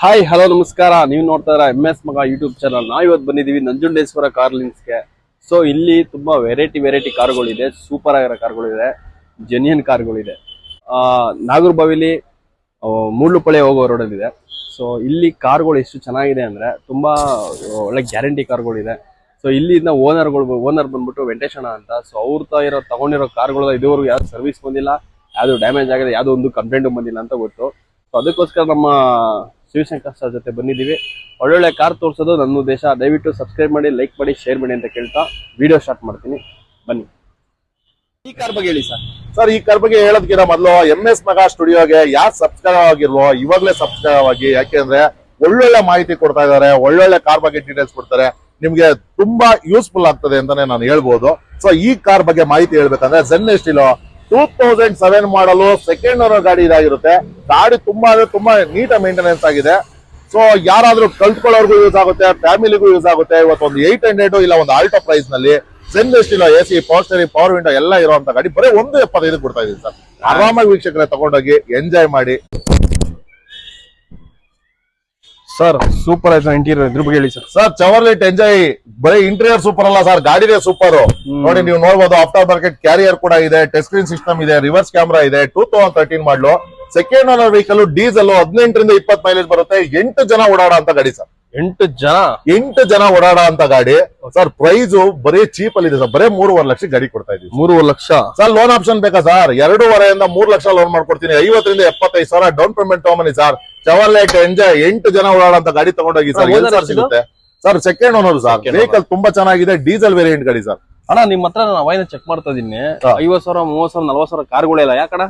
Hi hello ನಮಸ್ಕಾರ. ನೀವು ನೋಡ್ತಾ ಇದ್ದೀರಾ MS ಮಗ ಯೂಟ್ಯೂಬ್ ಚಾನಲ್. ನಾವು ಇವತ್ತು ಬಂದಿದ್ದೀವಿ ನಂಜುಂಡೇಶ್ವರ ಕಾರ್ ಲಿಂಕ್ಸ್ಗೆ. ಸೊ ಇಲ್ಲಿ ತುಂಬಾ ವೆರೈಟಿ ಕಾರ್ಗಳಿದೆ, ಸೂಪರ್ ಆಗಿರೋ ಕಾರ್ಗಳಿದೆ, ಜೆನ್ಯನ್ ಕಾರ್ಗಳಿದೆ. ನಾಗರಬಾವಿಲಿ ಮೂಡ್ಲುಪಳೆ ಹೋಗೋ ರೋಡಲ್ಲಿದೆ. ಸೊ ಇಲ್ಲಿ ಕಾರ್ಗಳು ಎಷ್ಟು ಚೆನ್ನಾಗಿದೆ ಅಂದ್ರೆ ತುಂಬಾ ಒಳ್ಳೆ ಗ್ಯಾರಂಟಿ ಕಾರ್ಗಳಿದೆ. ಸೊ ಇಲ್ಲಿಂದ ಓನರ್ ಬಂದ್ಬಿಟ್ಟು ವೆಂಕಟೇಶಣ್ಣ ಅಂತ. ಸೊ ಅವ್ರ ತಗೊಂಡಿರೋ ಕಾರ್ಗಳು ಇದುವರೆಗೂ ಯಾವ್ದು ಸರ್ವಿಸ್ ಬಂದಿಲ್ಲ, ಯಾವ್ದು ಡ್ಯಾಮೇಜ್ ಆಗಿದೆ, ಯಾವ್ದು ಒಂದು ಕಂಪ್ಲೇಂಟ್ ಬಂದಿಲ್ಲ ಅಂತ ಗೊತ್ತು. ಸೊ ಅದಕ್ಕೋಸ್ಕರ ನಮ್ಮ ಶಿವಶಂಕರ್ ಸರ್ ಜೊತೆ ಬಂದಿದ್ದೀವಿ. ಒಳ್ಳೊಳ್ಳೆ ಕಾರ್ ತೋರಿಸೋದು ನನ್ನ ಉದ್ದೇಶ. ದಯವಿಟ್ಟು ಸಬ್ಸ್ಕ್ರೈಬ್ ಮಾಡಿ, ಲೈಕ್ ಮಾಡಿ, ಶೇರ್ ಮಾಡಿ ಅಂತ ಕೇಳ್ತಾ ವಿಡಿಯೋ ಸ್ಟಾರ್ಟ್ ಮಾಡ್ತೀನಿ, ಬನ್ನಿ. ಈ ಕಾರ್ ಬಗ್ಗೆ ಹೇಳಿ ಸರ್. ಸರ್, ಈ ಕಾರ್ ಬಗ್ಗೆ ಹೇಳೋದಕ್ಕಿಂತ ಮೊದಲು MS ಮಗ ಸ್ಟುಡಿಯೋಗೆ ಯಾರು ಸಬ್ಸ್ಕ್ರೈಬ್ ಆಗಿಲ್ವೋ ಇವಾಗಲೇ ಸಬ್ಸ್ಕ್ರೈಬ್ ಆಗಿ. ಯಾಕೆಂದ್ರೆ ಒಳ್ಳೊಳ್ಳೆ ಮಾಹಿತಿ ಕೊಡ್ತಾ ಇದಾರೆ, ಒಳ್ಳೊಳ್ಳೆ ಕಾರ್ ಬಗ್ಗೆ ಡೀಟೇಲ್ಸ್ ಕೊಡ್ತಾರೆ. ನಿಮ್ಗೆ ತುಂಬಾ ಯೂಸ್ಫುಲ್ ಆಗ್ತದೆ ಅಂತಾನೆ ನಾನು ಹೇಳ್ಬೋದು. ಸೊ ಈ ಕಾರ್ ಬಗ್ಗೆ ಮಾಹಿತಿ ಹೇಳ್ಬೇಕಂದ್ರೆ ಝೆನ್ ಎಸ್ಟಿಲೋ 2007 ಮಾಡಲು ಸೆಕೆಂಡ್ ಓನರ್ ಗಾಡಿ ಇದಾಗಿರುತ್ತೆ. ಗಾಡಿ ತುಂಬಾ ನೀಟ್ ಮೇಂಟೆನೆನ್ಸ್ ಆಗಿದೆ. ಸೊ ಯಾರಾದ್ರೂ ಕಲ್ತ್ಕೊಳ್ಳೋರ್ಗು ಯೂಸ್ ಆಗುತ್ತೆ, ಫ್ಯಾಮಿಲಿಗೂ ಯೂಸ್ ಆಗುತ್ತೆ. ಇವತ್ತು ಒಂದು 800 ಇಲ್ಲ ಒಂದು ಆಲ್ಟೋ ಪ್ರೈಸ್ ನಲ್ಲಿ Zen Estilo AC, power steering, power window ಎಲ್ಲ ಇರುವಂತ ಗಾಡಿ ಬರೀ 175 ಕೊಡ್ತಾ ಇದೀನಿ ಸರ್. ಆರಾಮಾಗಿ ವೀಕ್ಷಕರೇ ತಗೊಂಡೋಗಿ ಎಂಜಾಯ್ ಮಾಡಿ. ಸರ್ ಸೂಪರ್ ಆಯ್ತು ಇಂಟೀರಿಯರ್, ಇದ್ರ ಬಗ್ಗೆ ಹೇಳಿ ಸರ್. ಸರ್ ಚವರ್ಲೆಟ್ ಎಂಜಾಯ್, ಬರೀ ಇಂಟೀರಿಯರ್ ಸೂಪರ್ ಅಲ್ಲ ಸರ್, ಗಾಡಿನೇ ಸೂಪರ್. ನೋಡಿ ನೀವು ನೋಡಬಹುದು, ಆಫ್ಟರ್ ಮಾರ್ಕೆಟ್ ಕ್ಯಾರಿಯರ್ ಕೂಡ ಇದೆ, ಟಚ್ ಸ್ಕ್ರೀನ್ ಸಿಸ್ಟಮ್ ಇದೆ, ರಿವರ್ಸ್ ಕ್ಯಾಮ್ರಾ ಇದೆ. 2013 ಮಾಡಲು ಸೆಕೆಂಡ್ ಓನರ್ ವೆಹಿಕಲ್, ಡೀಸೆಲ್, 18 ರಿಂದ 20 ಮೈಲೇಜ್ ಬರುತ್ತೆ. 8 ಜನ ಓಡಾಡೋ ಅಂತ ಗಾಡಿ ಸರ್. 8 ಜನ ಓಡಾಡೋ ಅಂತ ಗಾಡಿ ಸರ್. ಪ್ರೈಸ್ ಬರೀ ಚೀಪ್ ಅಲ್ಲಿ ಇದೆ ಸರ್, ಬರೀ 3.5 ಲಕ್ಷ ಗಾಡಿ ಕೊಡ್ತಾ ಇದೀವಿ. 3.5 ಲಕ್ಷ ಸರ್. ಲೋನ್ ಆಪ್ಷನ್ ಬೇಕಾ ಸರ್? 2.5 ಇಂದ 3 ಲಕ್ಷ ಲೋನ್ ಮಾಡ್ಕೊಡ್ತೀನಿ. 50 ರಿಂದ 75 ಸಾವಿರ ಡೌನ್ ಪೇಮೆಂಟ್ ತಗೊಂಬನ್ನಿ ಸರ್. ಚವರ್ಲೆಟ್ ಎಂಜಾಯ್, 8 ಜನ ಓಡಾಡೋ ಅಂತ ಗಾಡಿ ತಗೊಂಡೋಗಿ ಸರ್. ಸರ್ ಸಿಗುತ್ತೆ sir, second owner sir. Vehicle ತುಂಬಾ ಚೆನ್ನಾಗಿದೆ, ಡೀಸೆಲ್ ವೇರಿಯಂಟ್ ಗಾಡಿ ಸರ್. ಅಣ್ಣ ನಿಮ್ ಹತ್ರ ನಾನು ಅವಾಯ್ನ ಚೆಕ್ ಮಾಡ್ತಾ ಇದೀನಿ, 50,000, 30,000, 40,000 ಕಾರ್ಗಳಿಲ್ಲ. ಯಾಕಣ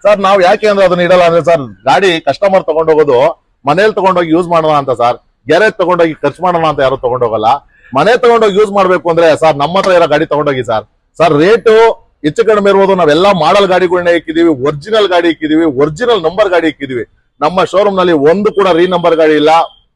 ಸರ್ ನಾವು ಯಾಕೆ ಅಂದ್ರೆ ಅದನ್ನ ಇಡಲ್ಲ ಅಂದ್ರೆ ಸರ್, ಗಾಡಿ ಕಸ್ಟಮರ್ ತಗೊಂಡೋಗೋದು ಮನೇಲಿ ತಗೊಂಡೋಗಿ ಯೂಸ್ ಮಾಡೋಣ ಅಂತ ಸರ್. ಗ್ಯಾರೇಜ್ ತಗೊಂಡೋಗಿ ಖರ್ಚು ಮಾಡೋಣ ಅಂತ ಯಾರು ತಗೊಂಡೋಗಲ್ಲ. ಮನೆ ತಗೊಂಡೋಗಿ ಯೂಸ್ ಮಾಡ್ಬೇಕು ಅಂದ್ರೆ ಸರ್ ನಮ್ಮ ಹತ್ರ ಇರೋ ಗಾಡಿ ತಗೊಂಡೋಗಿ ಸರ್. ಸರ್ ರೇಟು ಹೆಚ್ಚು ಕಡಿಮೆ ಇರ್ಬೋದು. ನಾವೆಲ್ಲ ಮಾಡಲ್ ಗಾಡಿಗಳನ್ನ ಇಕ್ಕಿದೀವಿ, ಒರಿಜಿನಲ್ ಗಾಡಿ ಇಕ್ಕಿದೀವಿ, ಒರಿಜಿನಲ್ ನಂಬರ್ ಗಾಡಿ ಇಕ್ಕಿದೀವಿ. ನಮ್ಮ ಶೋರೂಮ್ ನಲ್ಲಿ ಒಂದು ಕೂಡ ರೀನಂಬರ್ ಗಾಡಿ ಇಲ್ಲ,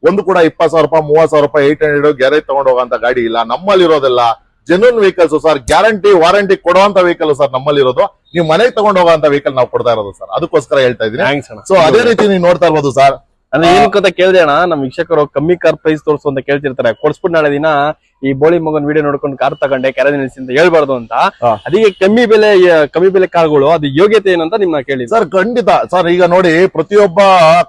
ಒಂದು ಕೂಡ 20,000 ರೂಪಾಯಿ, 30,000 ರೂಪಾಯಿ, 800 ಗ್ಯಾರೇಜ್ ತಗೊಂಡು ಹೋಗೋಂತ ಗಾಡಿ ಇಲ್ಲ. ನಮ್ಮಲ್ಲಿ ಇರೋದೆಲ್ಲ genuine vehicles sir. Guarantee warranty ಕೊಡುವಂತ ವೆಹಿಕಲ್ ಸರ್ ನಮ್ಮಲ್ಲಿ ಇರೋದು. ನೀವು ಮನೆಗೆ ತಗೊಂಡು ಹೋಗೋಂತ ವೆಹಿಕಲ್ ನಾವು ಕೊಡ್ತಾ ಇರೋದು ಸರ್. ಅದಕ್ಕೋಸ್ಕರ ಹೇಳ್ತಾ ಇದ್ದೀನಿ. ಸೊ ಅದೇ ರೀತಿ ನೀವು ನೋಡ್ತಾ ಇರ್ಬೋದು ಸರ್. ಅಂದ್ರೆ ಏನಕ್ಕಂತ ಕೇಳಿದೆ ಅಣ್ಣ, ನಮ್ ವೀಕ್ಷಕರು ಕಮ್ಮಿ ಕಾರ್ ಪ್ರೈಸ್ ತೋರಿಸು ಅಂತ ಕೇಳ್ತಿರ್ತಾರೆ. ಕೊಡ್ಸ್ಬಿಟ್ಟು ನಾಳೆ ದಿನ ಈ ಬೋಳಿ ಮಗನ್ ವಿಡಿಯೋ ನೋಡ್ಕೊಂಡು ಕಾರ್ ತಗೊಂಡೆ ಕ್ಯಾರೇಜ್ ನಿಲ್ಸಿ ಅಂತ ಹೇಳ್ಬಾರ್ದು ಅಂತ. ಅದಕ್ಕೆ ಕಮ್ಮಿ ಬೆಲೆ ಕಾರ್ಗಳು ಅದು ಯೋಗ್ಯತೆ ಏನಂತ ನಿಮ್ನ ಕೇಳಿ ಸರ್. ಖಂಡಿತ ಸರ್. ಈಗ ನೋಡಿ, ಪ್ರತಿಯೊಬ್ಬ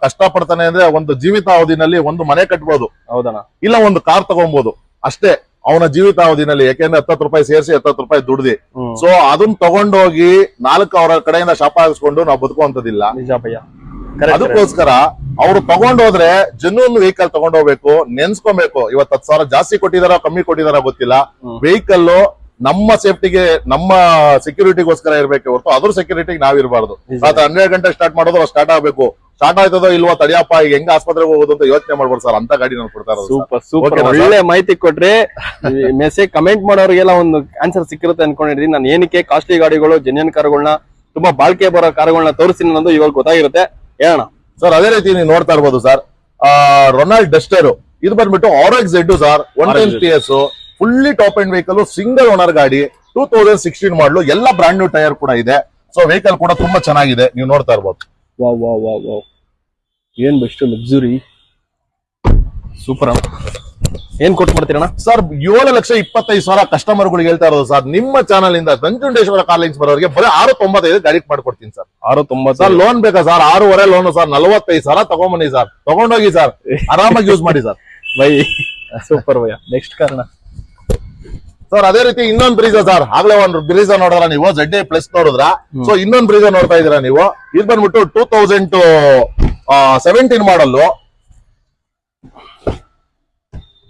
ಕಷ್ಟ ಪಡ್ತಾನೆ ಅಂದ್ರೆ ಒಂದು ಜೀವಿತಾವಧಿನಲ್ಲಿ ಒಂದು ಮನೆ ಕಟ್ಬೋದು, ಹೌದಣ್ಣ, ಇಲ್ಲ ಒಂದು ಕಾರ್ ತಗೊಬಹುದು ಅಷ್ಟೇ ಅವನ ಜೀವಿತಾವಧಿನಲ್ಲಿ. ಯಾಕೆಂದ್ರೆ 70 ರೂಪಾಯಿ ಸೇರಿಸಿ 70 ರೂಪಾಯಿ ದುಡ್ದಿ. ಸೊ ಅದನ್ನ ತಗೊಂಡೋಗಿ 4 ಅವರ ಕಡೆಯಿಂದ ಶಾಪ ಹಾಕಿಸ್ಕೊಂಡು ನಾವು ಬದುಕುವಂತದಿಲ್ಲ. ನಿಜ ಭಯ್ಯ. ಅದಕ್ಕೋಸ್ಕರ ಅವ್ರು ತಗೊಂಡೋದ್ರೆ ಜೆನ್ಯೂನ್ ವೆಹಿಕಲ್ ತಗೊಂಡೋಗ್ಬೇಕು, ನೆನ್ಸ್ಕೊಬೇಕು. ಇವತ್ತು 10,000 ಜಾಸ್ತಿ ಕೊಟ್ಟಿದಾರ ಕಮ್ಮಿ ಕೊಟ್ಟಿದಾರ ಗೊತ್ತಿಲ್ಲ. ವೆಹಿಕಲ್ ನಮ್ಮ ಸೇಫ್ಟಿಗೆ, ನಮ್ಮ ಸೆಕ್ಯೂರಿಟಿಗೋಸ್ಕರ ಇರ್ಬೇಕು ಹೊರತು ಅದ್ರ ಸೆಕ್ಯೂರಿಟಿಗೆ ನಾವ್ ಇರಬಾರ್ದು. 12 ಗಂಟೆ ಸ್ಟಾರ್ಟ್ ಮಾಡೋದು ಸ್ಟಾರ್ಟ್ ಆಗ್ಬೇಕು. ಸ್ಟಾರ್ಟ್ ಆಯ್ತದೋ ಇಲ್ವೋ ತಡಿಯಪ್ಪ, ಈಗ ಹೆಂಗ ಆಸ್ಪತ್ರೆಗೆ ಹೋಗೋದು ಅಂತ ಯೋಚನೆ ಮಾಡ್ಬೋದು ಸರ್. ಅಂತ ಗಾಡಿ ನಾನು ಕೊಡ್ತಾ ಇರೋದು. ಸೂಪರ್ ಸೂಪರ್, ಒಳ್ಳೆ ಮಾಹಿತಿ ಕೊಟ್ರಿ. ಮೆಸೇಜ್ ಕಮೆಂಟ್ ಮಾಡೋರಿಗೆಲ್ಲ ಒಂದು ಆನ್ಸರ್ ಸಿಕ್ಕಿರುತ್ತೆ ಅನ್ಕೊಂಡಿದ್ದೀನಿ. ನಾನು ಏನಕ್ಕೆ ಕಾಸ್ಟ್ಲಿ ಗಾಡಿಗಳು, ಜೆನ್ಯನ್ ಕಾರ್ಗಳನ್ನ, ತುಂಬಾ ಬಾಳ್ಕೆ ಬರೋ ಕಾರ್ಗಳನ್ನ ತೋರಿಸ್ತೀನಿ ಅನ್ನೋದು ಇವಾಗ ಗೊತ್ತಾಗಿರುತ್ತೆ. ಹೇಳೋಣ ಸರ್. ಅದೇ ರೀತಿ ನೀವು ನೋಡ್ತಾ ಇರ್ಬೋದು ಸರ್, ರೊನಾಲ್ಡ್ ಡಸ್ಟರ್ ಇದು ಬಂದ್ಬಿಟ್ಟು RX Z sir. 110 PS, fully top and vehicle, single owner ಗಾಡಿ, 2016 ಮಾಡಲು, ಎಲ್ಲ ಬ್ರಾಂಡ್ ನ್ಯೂ ಟೈರ್ ಕೂಡ ಇದೆ. ಸೊ ವೆಹಿಕಲ್ ಕೂಡ ತುಂಬಾ ಚೆನ್ನಾಗಿದೆ, ನೀವು ನೋಡ್ತಾ ಇರ್ಬೋದು. ವಾವ್ ವಾವ್ ವಾವ್ ವಾವ್, ಏನ್ ಬೆಸ್ಟ್ ಲಕ್ಸುರಿ, ಸೂಪರ್. ಏನ್ ಕೊಟ್ಟು ಮಾಡ್ತೀರಣ್ಣ ಸರ್? 7,25,000 ಕಸ್ಟಮರ್ಗಳಿಗೆ ಹೇಳ್ತಾ ಇರೋದು ಸರ್. ನಿಮ್ಮ ಚಾನಲ್ ಇಂದ ನಂಜುಂಡೇಶ್ವರ ಕಾರ್ ಲಿಂಕ್ಸ್ ಬರೋರಿಗೆ ಬರೀ 695 ಗಾಡಿ ಮಾಡ್ಕೊಡ್ತೀನಿ ಸರ್. 690 ಸರ್. ಲೋನ್ ಬೇಕಾ ಸರ್? 6.5 loan sir. 45,000 ತಗೊಂಬನ್ನಿ ಸರ್, ತಗೊಂಡೋಗಿ ಸರ್, ಆರಾಮಾಗಿ ಯೂಸ್ ಮಾಡಿ sir. By super bhaiya. Next ಕಾರಣ ಸರ್. ಅದೇ ರೀತಿ ಇನ್ನೊಂದು ಬ್ರೀಜಾ ಸರ್. ಆಗ್ಲೇ ಒಂದು ಬ್ರೀಜಾ ನೋಡಿದ್ರ ನೀವು, ZA ಪ್ಲಸ್ ನೋಡಿದ್ರ. ಸೊ ಇನ್ನೊಂದು ಬ್ರೀಜಾ ನೋಡ್ತಾ ಇದೀರಾ ನೀವು. ಇದು ಬಂದ್ಬಿಟ್ಟು 2017 ಮಾಡಲ್ಲು.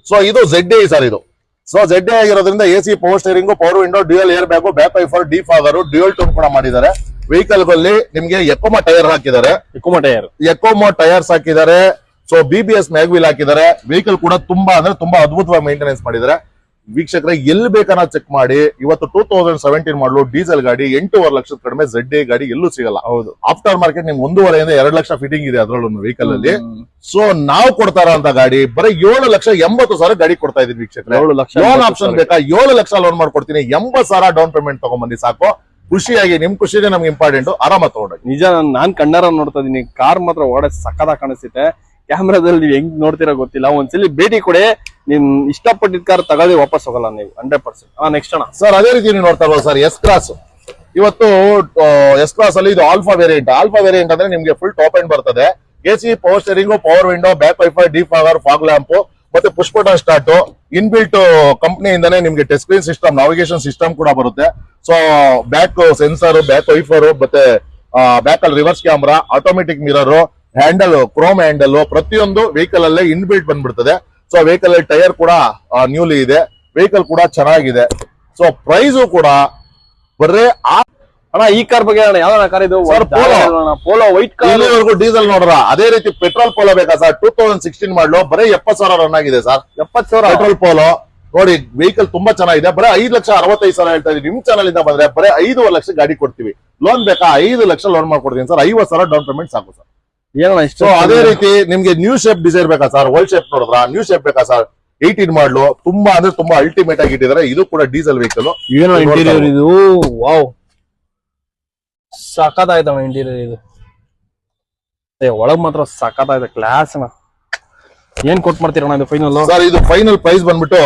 ಸೊ ಇದು ZA ಸರ್ ಇದು. ಸೊ ZA ಆಗಿರೋದ್ರಿಂದ AC, power steering, power window, dual air bag, back wiper, defogger, dual tone ಕೂಡ ಮಾಡಿದ್ದಾರೆ. ವೆಹಿಕಲ್ ಗಳಲ್ಲಿ ನಿಮ್ಗೆ ಎಕೋಮಾ ಟೈರ್ ಹಾಕಿದ್ದಾರೆ, ಎಕೋಮಾ ಟೈರ್ಸ್ ಹಾಕಿದ್ದಾರೆ. ಸೊ BBS ಮ್ಯಾಗ್ವಿಲ್ ಹಾಕಿದ್ದಾರೆ. ವೆಹಿಕಲ್ ಕೂಡ ತುಂಬಾ ಅಂದ್ರೆ ತುಂಬಾ ಅದ್ಭುತವಾಗಿ ಮೇಂಟೆನೆನ್ಸ್ ಮಾಡಿದ್ದಾರೆ. ವೀಕ್ಷಕರೇ ಎಲ್ಲಿ ಬೇಕನ್ನ ಚೆಕ್ ಮಾಡಿ. ಇವತ್ತು 2017 ಮಾಡಲು ಡೀಸೆಲ್ ಗಾಡಿ 8.5 ಲಕ್ಷದ ಕಡಿಮೆ ZA ಗಾಡಿ ಎಲ್ಲೂ ಸಿಗಲ್ಲ. ಹೌದು, ಆಫ್ಟರ್ ಮಾರ್ಕೆಟ್ ನಿಮ್ಗೆ 1.5 ಇಂದ 2 ಲಕ್ಷ ಫಿಟ್ಟಿಂಗ್ ಇದೆ ಅದರಲ್ಲೂ ವೆಹಿಕಲ್ ಅಲ್ಲಿ. ಸೊ ನಾವು ಕೊಡ್ತಾ ಇರೋಂತ ಗಾಡಿ ಬರೀ 7,80,000 ಗಾಡಿ ಕೊಡ್ತಾ ಇದೀವಿ ವೀಕ್ಷಕರೇ. ಲೋನ್ ಆಪ್ಷನ್ ಬೇಕಾ? 7 ಲಕ್ಷ ಲೋನ್ ಮಾಡ್ಕೊಡ್ತೀನಿ. 80,000 ಡೌನ್ ಪೇಮೆಂಟ್ ತಗೊಂಡ್ಬಂದಿ ಸಾಕು. ಖುಷಿಯಾಗಿ, ನಿಮ್ ಖುಷಿನೇ ನಮ್ಗೆ ಇಂಪಾರ್ಟೆಂಟ್. ಆರಾಮ ತಗೊಂಡು. ನಿಜ, ನಾನ್ ಕಣ್ಣಾರ ನೋಡ್ತಾ ಇದೀನಿ. ಕಾರ್ ಮಾತ್ರ ಒಳ್ಳೆ ಸಕ್ಕದಾಗ ಕಾಣಿಸುತ್ತೆ. ಕ್ಯಾಮ್ರಾದಲ್ಲಿ ನೀವು ಹೆಂಗ್ ನೋಡ್ತೀರಾ ಗೊತ್ತಿಲ್ಲ. ಒಂದ್ಸಲಿ ಭೇಟಿ ಕೊಡಿ, ನಿಮ್ ಇಷ್ಟಪಟ್ಟಿದ್ ಕಾರ್ ತಗೊಳ್ಳಿ, ವಾಪಸ್ ಹೋಗಲ್ಲ ನೀವು 100%. ನೆಕ್ಸ್ಟ್ ಅಣ್ಣ ಸರ್ ಅದೇ ರೀತಿ ನೀವು ನೋಡ್ತಾ ಇರ್ಬೋದು ಸರ್ ಎಸ್ ಕ್ಲಾಸ್. ಇವತ್ತು ಎಸ್ ಕ್ಲಾಸ್ ಅಲ್ಲಿ ಇದು ಆಲ್ಫಾ ವೇರಿಯಂಟ್. ಆಲ್ಫಾ ವೇರಿಯಂಟ್ ಅಂದ್ರೆ ನಿಮ್ಗೆ ಫುಲ್ ಟಾಪ್ ಎಂಡ್ ಬರ್ತದೆ. AC, power steering, power window, back wiper, defogger, fog lamp ಮತ್ತೆ ಪುಷ್ ಬಟನ್ ಸ್ಟಾರ್ಟ್. ಇನ್ಬಿಲ್ಟ್ ಕಂಪನಿಯಿಂದಾನೇ ನಿಮ್ಗೆ touch screen system, navigation system ಕೂಡ ಬರುತ್ತೆ. So back sensor, back wiper ಮತ್ತೆ back ಅಲ್ಲಿ reverse camera, automatic mirror, handle, chrome handle, ಪ್ರತಿಯೊಂದು vehicle ಅಲ್ಲೇ inbuilt ಬಂದ್ಬಿಡ್ತದೆ. ಸೊ ವೆಹಿಕಲ್ ಅಲ್ಲಿ ಟೈರ್ ಕೂಡ ನ್ಯೂಲಿ ಇದೆ. ವೆಹಿಕಲ್ ಕೂಡ ಚೆನ್ನಾಗಿದೆ. ಸೊ ಪ್ರೈಸ್ ಕೂಡ ಬರೇ ಅಣ್ಣ ಈ ಕಾರ್ ಬಗ್ಗೆ ಅಣ್ಣ ಯಾವ್ದಣ್ಣ ಕಾರ್ ಇದು? Sir, Polo. Polo white car. ಇಲ್ಲಿವರೆಗೂ ಡೀಸೆಲ್ ನೋಡ್ರ. ಅದೇ ರೀತಿ ಪೆಟ್ರೋಲ್ ಪೋಲೋ ಬೇಕಾ ಸರ್? 2016 ಮಾಡಲು ಬರೀ 70,000 ರನ್ ಆಗಿದೆ ಸರ್. 70,000 ಪೆಟ್ರೋಲ್ ಪೋಲೋ ನೋಡಿ, ವೆಹಿಕಲ್ ತುಂಬಾ ಚೆನ್ನಾಗಿದೆ. ಬರೀ 5,65,000 ಹೇಳ್ತಾ ಇದೀವಿ. ನಿಮ್ ಚಾನಲ್ ಇಂದ ಬಂದ್ರೆ ಬರೀ 5 ಲಕ್ಷ ಗಾಡಿ ಕೊಡ್ತೀವಿ. ಲೋನ್ ಬೇಕಾ? 5 ಲಕ್ಷ ಲೋನ್ ಮಾಡ್ಕೊಡ್ತೀನಿ ಸರ್. 50,000 ಡೌನ್ ಪೇಮೆಂಟ್ ಸಾಕು ಸರ್. ಏನಣ್ಣ ಇಷ್ಟು? ಸೊ ಅದೇ ರೀತಿ ನಿಮ್ಗೆ ನ್ಯೂ ಶೇಪ್ ಡಿಸೈರ್ ಬೇಕಾ ಸರ್? ಓಲ್ಡ್ ಶೇಪ್ ನೋಡಿದ್ರ? ನ್ಯೂ ಶೇಪ್ ಬೇಕಾ ಸರ್? 18 ಮಾಡಲು ತುಂಬಾ ಅಂದ್ರೆ ತುಂಬಾ ಅಲ್ಟಿಮೇಟ್ ಆಗಿ ಇಟ್ಟಿದ್ದಾರೆ. ಇದು ಕೂಡ ಡೀಸೆಲ್ ವೆಹಿಕಲ್. ಏನೋ ಇಂಟೀರಿಯರ್ ಇದು, ವಾವ್ ಸಖತ್ತಾಯ್ತಣ್ಣ ಇಂಟೀರಿಯರ್ ಇದು. ಒಳಗ್ ಮಾತ್ರ ಸಖತ್ತಾಯ್ತು, ಕ್ಲಾಸ್ ಅಣ್ಣ. ಏನ್ ಕೊಟ್ ಮಾಡ್ತೀರಣ್ಣ ಇದು ಫೈನಲ್? ಸರ್ ಇದು ಫೈನಲ್ ಪ್ರೈಸ್ ಬಂದ್ಬಿಟ್ಟು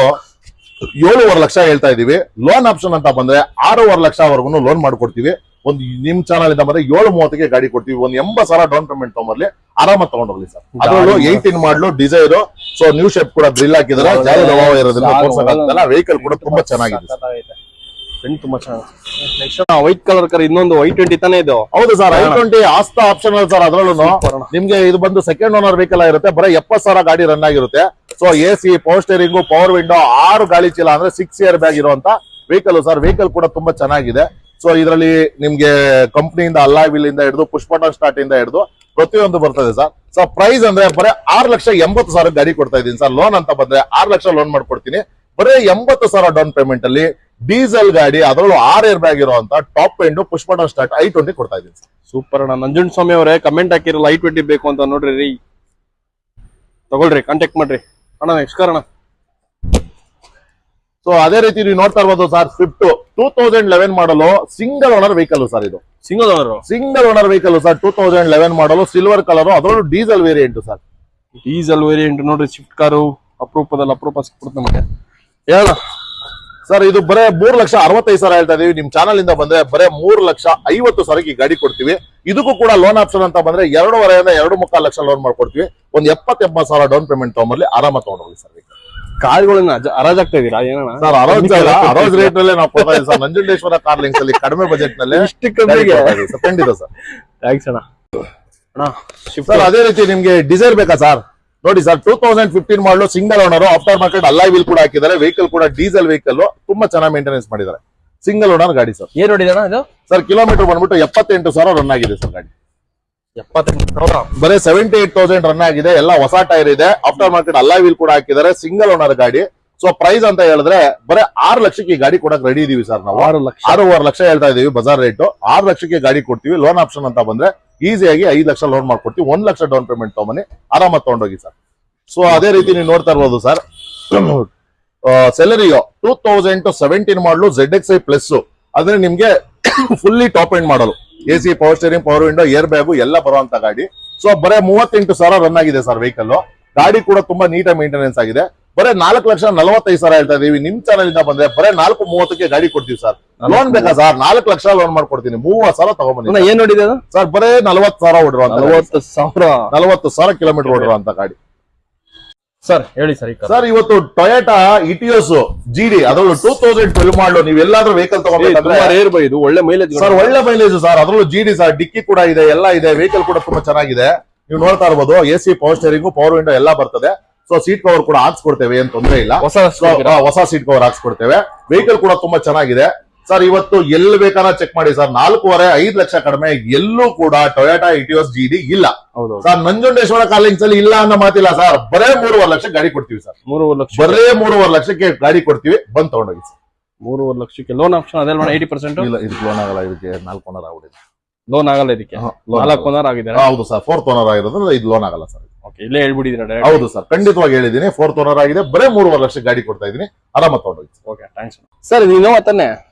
7.5 ಲಕ್ಷ ಹೇಳ್ತಾ ಇದೀವಿ. ಲೋನ್ ಆಪ್ಷನ್ ಅಂತ ಬಂದ್ರೆ 6.5 ಲಕ್ಷವರೆಗೂ ಲೋನ್ ಮಾಡ್ಕೊಡ್ತೀವಿ. ಒಂದು ನಿಮ್ ಚಾನಲ್ ಇಂದ ಬಂದ್ರೆ 7.30ಗೆ ಗಾಡಿ ಕೊಡ್ತೀವಿ. ಒಂದು 80,000 ಡೌನ್ ಪೇಮೆಂಟ್ ತಗೊಂಡ್ಬರ್ಲಿ, ಆರಾಮಾಗಿ ತಗೊಂಡೋಗ್ಲಿ ಸರ್. ಅದರಲ್ಲೂ 18 ಮಾಡಲು ಡಿಸೈರ್. ಸೊ ನ್ಯೂ ಶೇಪ್ ಕೂಡ ಡ್ರಿಲ್ ಹಾಕಿದ್ರೆ ಜಾಗ ದಬಾವ ಇರೋದ್ರಿಂದ ತೋರ್ಸಕ್ಕಾಗಲ್ಲ. ವೆಹಿಕಲ್ ಕೂಡ ತುಂಬಾ ಚೆನ್ನಾಗಿದೆ. ತುಂಬಾ ಚೆನ್ನಾಗಿ ವೈಟ್ ಕಲರ್ ಕಾರ್. ಇನ್ನೊಂದು i20 ತಾನೇ ಇದು? ಹೌದು ಸರ್, i20 ಆಸ್ತಾ ಆಪ್ಷನಲ್ ಸರ್. ಅದ್ರಲ್ಲೂ ನಿಮ್ಗೆ ಇದು ಬಂದು ಸೆಕೆಂಡ್ ಓನರ್ ವೆಹಿಕಲ್ ಆಗಿರುತ್ತೆ. ಬರೀ 70,000 ಗಾಡಿ ರನ್ ಆಗಿರುತ್ತೆ. So AC, power steering, power window, 6 ಗಾಳಿ ಚೀಲ ಅಂದ್ರೆ 6 ಇಯರ್ ಬ್ಯಾಗ್ ಇರುವಂತ ವೆಹಿಕಲ್ ಸರ್. ವೆಹಿಕಲ್ ಕೂಡ ತುಂಬಾ ಚೆನ್ನಾಗಿದೆ. ಸೊ ಇದರಲ್ಲಿ ನಿಮ್ಗೆ ಕಂಪ್ನಿಯಿಂದ ಅಲಾಯ್ ವೀಲ್ ಇಂದ ಹಿಡಿದು ಪುಷ್ ಬಟನ್ ಸ್ಟಾರ್ಟ್ ಇಂದ ಹಿಡಿದು ಪ್ರತಿಯೊಂದು ಬರ್ತದೆ ಸರ್. ಸೊ ಪ್ರೈಸ್ ಅಂದ್ರೆ ಬರೀ 6,80,000 ಗಾಡಿ ಕೊಡ್ತಾ ಇದೀನಿ ಸರ್. ಲೋನ್ ಅಂತ ಬಂದ್ರೆ 6 ಲಕ್ಷ ಲೋನ್ ಮಾಡ್ಕೊಡ್ತೀನಿ. ಬರೀ 80,000 ಡೌನ್ ಪೇಮೆಂಟ್ ಅಲ್ಲಿ ಡೀಸೆಲ್ ಗಾಡಿ, ಅದರಲ್ಲೂ 6 ಇಯರ್ ಬ್ಯಾಗ್ ಇರುವಂತ top end push button start i20 ಕೊಡ್ತಾ ಇದೀನಿ ಸರ್. ಸೂಪರ್ ಅಣ್ಣ. ನಂಜುಂಡ ಸ್ವಾಮಿ ಅವರೇ ಕಮೆಂಟ್ ಹಾಕಿರಲ್ಲ i20 ಬೇಕು ಅಂತ ನೋಡ್ರಿ ರೀ, ತಗೊಳ್ರಿ, ಕಾಂಟ್ಯಾಕ್ಟ್ ಮಾಡ್ರಿ ಅಣ್ಣ. ನೆಕ್ಸ್ಟ್ ಕಾರ್ ಅಣ್ಣ. ಸೊ ಅದೇ ರೀತಿ ನೀವು ನೋಡ್ತಾ ಇರ್ಬೋದು ಸರ್, ಸ್ವಿಫ್ಟ್ 2011 ಮಾಡಲು ಸಿಂಗಲ್ ಓನರ್ ವೆಹಿಕಲ್ ಸರ್. ಇದು ಸಿಂಗಲ್ ಓನರ್ ವೆಹಿಕಲ್ ಸರ್. 2011 ಮಾಡಲು ಸಿಲ್ವರ್ ಕಲರ್, ಅದರಲ್ಲೂ diesel variant sir. Diesel variant ನೋಡ್ರಿ. ಸ್ವಿಫ್ಟ್ ಕಾರು ಅಪರೂಪದಲ್ಲಿ ಅಪರೂಪ ಸಿಕ್ಬಿಡುತ್ತೆ ನಮಗೆ. ಹೇಳ ಸರ್ ಇದು ಬರೇ 3,65,000 ಹೇಳ್ತಾ ಇದೀವಿ. ನಿಮ್ ಚಾನಲ್ ಇಂದ ಬಂದ್ರೆ ಬರೇ 3,50,000 ಈ ಗಾಡಿ ಕೊಡ್ತೀವಿ. ಇದಕ್ಕೂ ಕೂಡ ಲೋನ್ ಆಪ್ಷನ್ ಅಂತ ಬಂದ್ರೆ 2.5 ಇಂದ 2.25 ಲಕ್ಷ ಲೋನ್ ಮಾಡ್ಕೊಡ್ತೀವಿ. ಒಂದು 70,000 ಡೌನ್ ಪೇಮೆಂಟ್ ತಗೊಂಡ್ಬರ್ಲಿ, ಆರಾಮ ತಗೊಂಡೋಗಿ ಸರ್. ಕಾರ್ಗಳನ್ನ ಹರಾಜಾಗ್ತಾ ಇದೀರಾ ಏನಣ್ಣ? ಸರ್ ಅರೋಜ್ ರೇಟ್ ನಲ್ಲೇ ನಾವು ಕೊಡ್ತಾ ಇದೀವಿ ಸರ್. ನಂಜುಂಡೇಶ್ವರ ಕಾರ್ ಲಿಂಕ್ಸ್ ಅಲ್ಲಿ ಕಡಿಮೆ ಬಜೆಟ್ ನಲ್ಲಿ ಇಷ್ಟು ಕಮ್ಮಿಗೆ ಖಂಡಿತ ಸರ್. ಥ್ಯಾಂಕ್ಸ್ ಅಣ್ಣ. ಸರ್ ಅದೇ ರೀತಿ ನಿಮ್ಗೆ ಡಿಸೈರ್ ಬೇಕಾ ಸರ್? ನೋಡಿ ಸರ್, 2015 ಮಾಡಲು single owner, after market alloy wheel ಕೂಡ ಹಾಕಿದ್ದಾರೆ. ವೆಹಿಕಲ್ ಕೂಡ ಡೀಸೆಲ್ ವೆಹಿಕಲ್, ತುಂಬಾ ಚೆನ್ನಾಗಿ ಮೇಂಟೆನೆನ್ಸ್ ಮಾಡಿದ್ದಾರೆ. ಸಿಂಗಲ್ ಓನರ್ ಗಾಡಿ ಸರ್. ಏನ್ ನೋಡಿದಣ್ಣ ಇದು? ಸರ್ ಕಿಲೋಮೀಟರ್ ಬಂದ್ಬಿಟ್ಟು 78,000 ರನ್ ಆಗಿದೆ ಸರ್ ಗಾಡಿ. 78,000 ಬರೀ 78,000 ರನ್ ಆಗಿದೆ. ಎಲ್ಲ ಹೊಸ ಟೈರ್ ಇದೆ. ಆಫ್ಟರ್ ಮಾರ್ಕೆಟ್ ಅಲಾಯ್ ವೀಲ್ ಕೂಡ ಹಾಕಿದ್ದಾರೆ. ಸಿಂಗಲ್ ಓನರ್ ಗಾಡಿ. ಸೊ ಪ್ರೈಸ್ ಅಂತ ಹೇಳಿದ್ರೆ ಬರೀ 6 ಲಕ್ಷಕ್ಕೆ ಈ ಗಾಡಿ ಕೊಡಕ್ ರೆಡಿ ಇದೀವಿ ಸರ್. ನಾವು 6.5 ಲಕ್ಷ ಹೇಳ್ತಾ ಇದೀವಿ ಬಜಾರ್ ರೇಟ್. 6 ಲಕ್ಷಕ್ಕೆ ಗಾಡಿ ಕೊಡ್ತೀವಿ. ಲೋನ್ ಆಪ್ಷನ್ ಅಂತ ಬಂದ್ರೆ ಈಸಿಯಾಗಿ 5 ಲಕ್ಷ ಲೋನ್ ಮಾಡ್ಕೊಡ್ತೀವಿ. 1 ಲಕ್ಷ ಡೌನ್ ಪೇಮೆಂಟ್ ತಗೊಂಬನ್ನಿ, ಆರಾಮಾಗಿ ತಗೊಂಡೋಗಿ ಸರ್. ಸೊ ಅದೇ ರೀತಿ ನೀವು ನೋಡ್ತಾ ಇರ್ಬೋದು ಸರ್, ಸೆಲೆರಿಯೋ 2017 ಮಾಡಲು ZXi ಪ್ಲಸ್. ಅಂದ್ರೆ ನಿಮ್ಗೆ ಫುಲ್ಲಿ ಟಾಪ್ ಎಂಡ್ ಮಾಡಲು AC, power steering, power window, air bag ಎಲ್ಲ ಬರುವಂತ ಗಾಡಿ. ಸೊ ಬರೇ 38,000 ರನ್ ಆಗಿದೆ ಸರ್ ವೆಹಿಕಲ್. ಗಾಡಿ ಕೂಡ ತುಂಬಾ ನೀಟಾಗಿ ಮೇಂಟೆನೆನ್ಸ್ ಆಗಿದೆ. ಬರೇ 4,45,000 ಹೇಳ್ತಾ ಇದೀವಿ. ನಿಮ್ ಚಾನಲ್ ಇಂದ ಬಂದ್ರೆ ಬರೇ 4.30ಕ್ಕೆ ಗಾಡಿ ಕೊಡ್ತೀವಿ ಸರ್. ಲೋನ್ ಬೇಕಾ ಸರ್? 4 ಲಕ್ಷ ಲೋನ್ ಮಾಡ್ಕೊಡ್ತೀನಿ. 30,000 ತಗೊಂಡ್ಬನ್ನಿ. ಏನ್ ನೋಡಿದೆ ಸರ್? ಬರೇ 40,000 ಓಡಿರುವಂತ 40,000 ಕಿಲೋಮೀಟರ್ ಓಡಿರುವಂತ ಗಾಡಿ ಸರ್. ಹೇಳಿ ಸರ್. ಸರ್ ಇವತ್ತು ಟೊಯೋಟಾ ಇಟಿಯೋಸ್ GD, ಅದರಲ್ಲೂ 2012 ಮಾಡಲು ನೀವು ಎಲ್ಲಾದ್ರೂ ವೆಹಿಕಲ್ ತಗೊಂಡ್ರೆ ಇದು ಒಳ್ಳೆ ಮೈಲೇಜ್ ಸರ್. ಒಳ್ಳೆ ಮೈಲೇಜ್ ಸರ್. ಅದರಲ್ಲೂ GD ಸರ್. ಡಿಕ್ಕಿ ಕೂಡ ಇದೆ, ಎಲ್ಲ ಇದೆ. ವೆಹಿಕಲ್ ಕೂಡ ತುಂಬಾ ಚೆನ್ನಾಗಿದೆ. ನೀವು ನೋಡ್ತಾ ಇರ್ಬೋದು. AC, power steering, power window ಎಲ್ಲ ಬರ್ತದೆ. ಸೊ ಸೀಟ್ ಕವರ್ ಕೂಡ ಹಾಕ್ಸ್ಕೊಡ್ತೇವೆ, ಏನ್ ತೊಂದರೆ ಇಲ್ಲ. ಹೊಸ ಸೀಟ್ ಕವರ್ ಹಾಕ್ಸ್ಕೊಡ್ತೇವೆ. ವೆಹಿಕಲ್ ಕೂಡ ತುಂಬಾ ಚೆನ್ನಾಗಿದೆ ಸರ್. ಇವತ್ತು ಎಲ್ಲಿ ಬೇಕಾದ್ರೆ ಚೆಕ್ ಮಾಡಿ ಸರ್. 4.5 ಲಕ್ಷ ಕಡಿಮೆ ಎಲ್ಲೂ ಕೂಡ ಟೊಯೋಟಾ ಇಟಿಯೋಸ್ GD ಇಲ್ಲ ಸರ್. ನಂಜುಂಡೇಶ್ವರ ಕಾಲಿಂಗ್ಸ್ ಅಲ್ಲಿ ಇಲ್ಲ ಅನ್ನೋ ಮಾತಿಲ್ಲ ಸರ್. ಬರೇ 3.5 ಲಕ್ಷ ಗಾಡಿ ಕೊಡ್ತೀವಿ ಸರ್. 3.5 ಲಕ್ಷ, ಬರೇ 3.5 ಲಕ್ಷಕ್ಕೆ ಗಾಡಿ ಕೊಡ್ತೀವಿ. ಬಂದ್ ತಗೊಂಡೋಗಿ ಸರ್. 3.5 ಲಕ್ಷಕ್ಕೆ ಲೋನ್ ಆಪ್ಷನ್ ಅದೇ 80%? ಇಲ್ಲ, ಇದಕ್ಕೆ ಲೋನ್ ಆಗಲ್ಲ. ಇದಕ್ಕೆ 4 ಓನರ್ ಆಗ್ಬಿಟ್ಟಿದೆ. ಲೋನ್ ಆಗಲ್ಲ ಇದಕ್ಕೆ? 4 ಓನರ್ ಆಗಿದೆ. ಹೌದು ಸರ್. 4th ಓನರ್ ಆಗಿರೋದ್ರಿಂದ ಇದು ಲೋನ್ ಆಗಲ್ಲ ಸರ್. ಇಲ್ಲೇ ಹೇಳ್ಬಿಟ್ಟಿದ್ರೆ? ಹೌದು ಸರ್, ಖಂಡಿತವಾಗಿ ಹೇಳಿದೀನಿ. 4th ಓನರ್ ಆಗಿದೆ. ಬರೇ 3.5 ಲಕ್ಷ ಗಾಡಿ ಕೊಡ್ತಾ ಇದೀನಿ, ಆರಾಮ ತಗೊಂಡೋಗಿ. Okay, thanks sir. ಇದು ಇನೋವಾ ತಾನೆ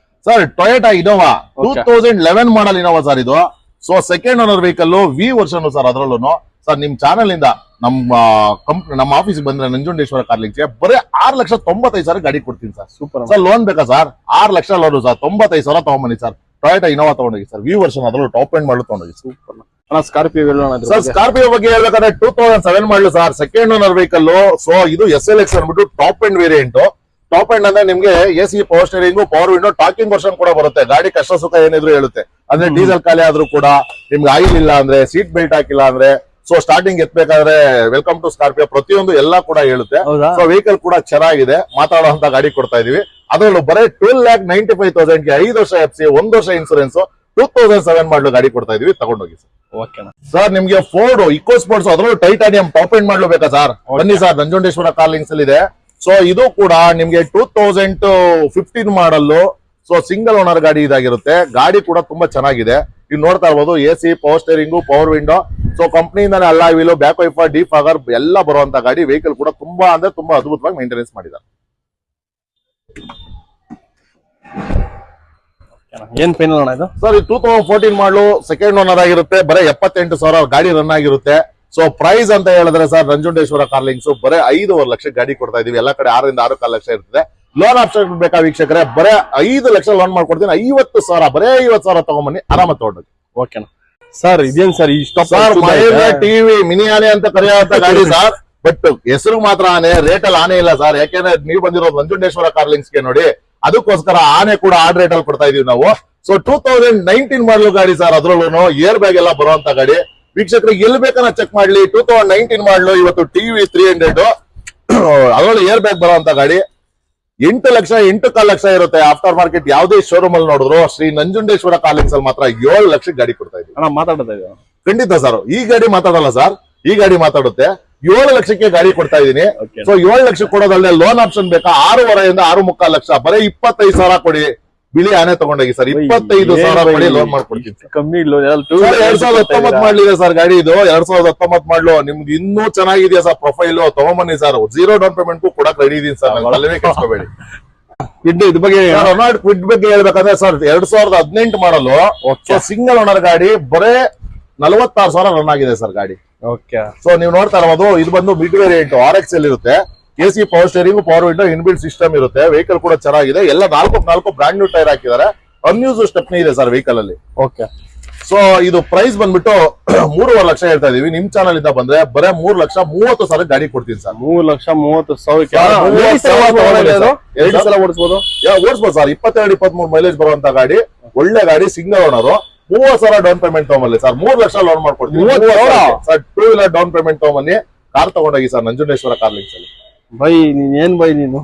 sir? Toyota Innova 2011 model Innova sir ಇದು. So second owner vehicle, V version sir. ಅದರಲ್ಲೂ ಸರ್ ನಿಮ್ ಚಾನಲ್ ಇಂದ ನಮ್ಮ ಆಫೀಸ್ಗೆ ಬಂದ್ರೆ ನಂಜುಂಡೇಶ್ವರ ಕಾರ್ಲಿಂಗ್ಸ್ಗೆ ಬರೀ 6,95,000 ಗಾಡಿ ಕೊಡ್ತೀನಿ ಸರ್. ಸೂಪರ್ ಸರ್ ಲೋನ್ ಬೇಕಾ ಸರ್? 6 ಲಕ್ಷ ಲೋನ್ ಸರ್, 95,000 ತಗೊಂಬನ್ನಿ ಸರ್. ಟೊಯೋಟಾ ಇನೋವಾ ತಗೊಂಡೋಗಿ ಸರ್, ವಿ ವರ್ಷನ್ ಅದರಲ್ಲೂ ಟಾಪ್ ಎಂಡ್ ಮಾಡಲು ತಗೊಂಡೋಗಿ. ಸೂಪರ್ ಅಣ್ಣ. ಸ್ಕಾರ್ಪಿಯೋ ಹೇಳೋಣ ಸರ್. ಸ್ಕಾರ್ಪಿಯೋ ಬಗ್ಗೆ ಹೇಳ್ಬೇಕಂದ್ರೆ 2007 ಮಾಡಲು sir, second owner vehicle. So ಇದು SLX ಅಂದ್ಬಿಟ್ಟು top end variant. Top end ಅಂದ್ರೆ ನಿಮ್ಗೆ AC power steering, power window, talking version ಕೂಡ ಬರುತ್ತೆ. ಗಾಡಿ ಕಷ್ಟ ಸುಖ ಏನಿದ್ರು ಹೇಳುತ್ತೆ. ಅಂದ್ರೆ ಡೀಸೆಲ್ ಖಾಲಿ ಆದ್ರೂ ಕೂಡ, ನಿಮ್ಗೆ ಆಯಿಲ್ ಇಲ್ಲ ಅಂದ್ರೆ, ಸೀಟ್ ಬೆಲ್ಟ್ ಹಾಕಿಲ್ಲ ಅಂದ್ರೆ, ಸೊ ಸ್ಟಾರ್ಟಿಂಗ್ ಎತ್ಬೇಕಾದ್ರೆ ವೆಲ್ಕಮ್ ಟು ಸ್ಕಾರ್ಪಿಯೋ ಪ್ರತಿಯೊಂದು ಎಲ್ಲ ಕೂಡ ಹೇಳುತ್ತೆ. ಸೊ ವೆಹಿಕಲ್ ಕೂಡ ಚೆನ್ನಾಗಿದೆ, ಮಾತಾಡುವಂತ ಗಾಡಿ ಕೊಡ್ತಾ ಇದೀವಿ. ಅದರಲ್ಲೂ ಬರೀ 12,95,000 ಗೆ 5 ವರ್ಷ FC, 1 ವರ್ಷ ಇನ್ಸೂರೆನ್ಸ್, 2007 ಮಾಡಲು ಗಾಡಿ ಕೊಡ್ತಾ ಇದೀವಿ, ತಗೊಂಡೋಗಿ ಸರ್. ಸರ್ ನಿಮ್ಗೆ ಫೋರ್ಡ್ ಇಕೋ ಸ್ಪೋರ್ಟ್ಸ್ ಅದರಲ್ಲೂ ಟೈಟಾನಿಯಂ ಟಾಪ್ ಎಂಡ್ ಮಾಡಲು ಬೇಕಾ ಸರ್? ಬನ್ನಿ ಸರ್, ನಂಜುಂಡೇಶ್ವರ ಕಾರ್ಲಿಂಗ್ಸ್ ಅಲ್ಲಿ ಇದೆ. ಸೊ ಇದು ಕೂಡ ನಿಮ್ಗೆ 2015 ಮಾಡಲ್ಲು. ಸೊ ಸಿಂಗಲ್ ಓನರ್ ಗಾಡಿ ಇದಾಗಿರುತ್ತೆ. ಗಾಡಿ ಕೂಡ ತುಂಬಾ ಚೆನ್ನಾಗಿದೆ. ನೀವು ನೋಡ್ತಾ ಇರ್ಬೋದು, AC power steering, power window. So ಕಂಪ್ನಿಯಿಂದಾನೆ ಅಲ್ಲ ವೀಲು, ಬ್ಯಾಕ್ ವೈಫರ್, ಡಿಫಾಗರ್ ಎಲ್ಲ ಬರುವಂತ ಗಾಡಿ. ವೆಹಿಕಲ್ ಕೂಡ ತುಂಬಾ ಅಂದ್ರೆ ತುಂಬಾ ಅದ್ಭುತವಾಗಿ ಮೇಂಟೆನೆನ್ಸ್ ಮಾಡಿದ್ದಾರೆ. ಏನ್ ಫೈನಲ್ ಅಣ್ಣ ಇದು? ಸರ್ ಇದು 2014 ಮಾಡಲು, ಸೆಕೆಂಡ್ ಓನರ್ ಆಗಿರುತ್ತೆ. ಬರೀ 78,000 ಗಾಡಿ ರನ್ ಆಗಿರುತ್ತೆ. ಸೊ ಪ್ರೈಸ್ ಅಂತ ಹೇಳಿದ್ರೆ ಸರ್, ನಂಜುಂಡೇಶ್ವರ ಕಾರ್ಲಿಂಗ್ಸ್ ಬರೀ 5.5 ಲಕ್ಷ ಗಾಡಿ ಕೊಡ್ತಾ ಇದೀವಿ. ಎಲ್ಲ ಕಡೆ 6 ರಿಂದ 6.5 ಲಕ್ಷ ಇರ್ತದೆ. ಲೋನ್ ಆಪ್ಷನ್ ಬೇಕಾ ವೀಕ್ಷಕರೇ? ಬರೇ 5 ಲಕ್ಷ ಲೋನ್ ಮಾಡ್ಕೊಡ್ತೀನಿ. 50,000 ಬರೇ 50,000 ತಗೊಂಬನ್ನಿ, ಆರಾಮ ತಗೊಂಡೋಗಿ. ಓಕೆನಾ ಸರ್? ಇದೇನ್ ಸರ್ ಈ stop? Sir Mahindra TV mini ಆನೆ ಅಂತ ಕರೆಯುವಂತ ಗಾಡಿ ಸರ್. ಬಟ್ ಹೆಸರು ಮಾತ್ರ ಆನೆ, ರೇಟ್ ಅಲ್ಲಿ ಆನೆ ಇಲ್ಲ ಸರ್. ಯಾಕೆಂದ್ರೆ ನೀವು ಬಂದಿರೋದು ನಂಜುಂಡೇಶ್ವರ ಕಾರ್ಲಿಂಗ್ಸ್ಗೆ ನೋಡಿ, ಅದಕ್ಕೋಸ್ಕರ ಆನೆ ಕೂಡ ಆ ರೇಟ್ ಅಲ್ಲಿ ಕೊಡ್ತಾ ಇದೀವಿ ನಾವು. ಸೊ 2019 ಮಾಡಲು ಗಾಡಿ ಸರ್, ಅದ್ರಲ್ಲೂ ಏರ್ ಬ್ಯಾಗ್ ಎಲ್ಲ ಬರುವಂತ ಗಾಡಿ. ವೀಕ್ಷಕರಿಗೆ ಎಲ್ಲಿ ಬೇಕನ್ನ ಚೆಕ್ ಮಾಡ್ಲಿ. 2019 ಮಾಡಲು, ಇವತ್ತು TV 300 ಅದರಲ್ಲೂ ಏರ್ ಬ್ಯಾಗ್ ಬರುವಂತ ಗಾಡಿ. 8 ಲಕ್ಷ 8.25 ಲಕ್ಷ ಇರುತ್ತೆ. ಆಫ್ಟರ್ ಮಾರ್ಕೆಟ್ ಯಾವುದೇ ಶೋರೂಮ್ ಅಲ್ಲಿ ನೋಡಿದ್ರು ಶ್ರೀ ನಂಜುಂಡೇಶ್ವರ ಕಾರ್ಲಿಂಗ್ಸ್ ಅಲ್ಲಿ ಮಾತ್ರ 7 ಲಕ್ಷ ಗಾಡಿ ಕೊಡ್ತಾ ಇದೀವಿ. ಅಣ್ಣ ಮಾತಾಡ್ತಾ ಇದ್ದೀವಿ. ಖಂಡಿತ ಸರ್, ಈ ಗಾಡಿ ಮಾತಾಡಲ್ಲ ಸರ್, ಈ ಗಾಡಿ ಮಾತಾಡುತ್ತೆ. 7 ಲಕ್ಷಕ್ಕೆ ಗಾಡಿ ಕೊಡ್ತಾ ಇದೀನಿ. ಸೊ 7 ಲಕ್ಷ ಕೊಡೋದಲ್ಲೇ ಲೋನ್ ಆಪ್ಷನ್ ಬೇಕಾ? 6.5 ಇಂದ 6.25 ಲಕ್ಷ, ಬರೀ 25,000 ಕೊಡಿ. ಬಿಳಿ ಆನೆ ತಗೊಂಡೋಗಿ ಸರ್, 25,000 ಕೊಡಿ, ಲೋನ್ ಮಾಡ್ಕೊಡ್ತೀನಿ. ಕಮ್ಮಿ 2019 ಮಾಡ್ಲಿದೆ ಸರ್ ಗಾಡಿ. ಇದು 2019 ಮಾಡ್ಲು. ನಿಮ್ಗೆ ಇನ್ನೂ ಚೆನ್ನಾಗಿದೆಯಾ ಸರ್ ಪ್ರೊಫೈಲ್? ತಗೊಂಬನ್ನಿ ಸರ್. 0 ಡೌನ್ ಪೇಮೆಂಟ್ ಕೊಡಕ್ ರೆಡಿ ಇದೀನಿ ಸರ್, ಅಲ್ಲವೇ ಕೆಲ್ಸ್ಕೋಬೇಡಿ. ಇದ್ರ ಬಗ್ಗೆ ಕ್ವಿಡ್ ಬಗ್ಗೆ ಹೇಳ್ಬೇಕಂದ್ರೆ ಸರ್, 2018 ಮಾಡಲು ಸಿಂಗಲ್ ಓನರ್ ಗಾಡಿ, ಬರೇ 46,000 ರನ್ ಆಗಿದೆ ಸರ್ ಗಾಡಿ. ಸೊ ನೀವು ನೋಡ್ತಾ ಇರೋದು, ಇದು ಬಂದು ಮಿಡ್ ವೇರಿಯಂಟ್ RX ಅಲ್ಲಿ ಇರುತ್ತೆ. AC power steering, power window, inbuilt system ಇರುತ್ತೆ. ವೆಹಿಕಲ್ ಕೂಡ ಚೆನ್ನಾಗಿದೆ. ಎಲ್ಲ 4 ಬ್ರಾಂಡ್ ನ್ಯೂ ಟೈರ್ ಹಾಕಿದ್ದಾರೆ. ಅನ್ಯೂಸ್ ಸ್ಟೆಪ್ನಿ ಇದೆ ಸರ್ ವೆಹಿಕಲ್ ಅಲ್ಲಿ. ಸೊ ಇದು ಪ್ರೈಸ್ ಬಂದ್ಬಿಟ್ಟು 3.5 ಲಕ್ಷ ಹೇಳ್ತಾ ಇದೀವಿ. ನಿಮ್ ಚಾನಲ್ ಇಂದ ಬಂದ್ರೆ ಬರೇ 3,30,000 ಗಾಡಿ ಕೊಡ್ತೀನಿ ಸರ್. 3,30,000 ಓಡಿಸಬಹುದು ಸರ್. 22-23 ಮೈಲೇಜ್ ಬರುವಂತ ಗಾಡಿ, ಒಳ್ಳೆ ಗಾಡಿ, ಸಿಂಗಲ್ ಓನರ್. 30,000 ಡೌನ್ ಪೇಮೆಂಟ್ ತಗೊಂಬಲ್ಲಿ ಸರ್. 3 ಲಕ್ಷ ಲೋನ್ ಮಾಡ್ಕೊಡ್ತೀನಿ ಸರ್. 2 ವೀಲರ್ ಡೌನ್ ಪೇಮೆಂಟ್ ತಗೊಂಬನ್ನಿ, ಕಾರ್ ತಗೊಂಡೋಗಿ ಸರ್ ನಂಜುಂಡೇಶ್ವರ ಕಾರ್ಲಿಂಗ್ಸ್ ಅಲ್ಲಿ. ಬೈ ನೀನ್ ಏನ್ ಬೈ ನೀನು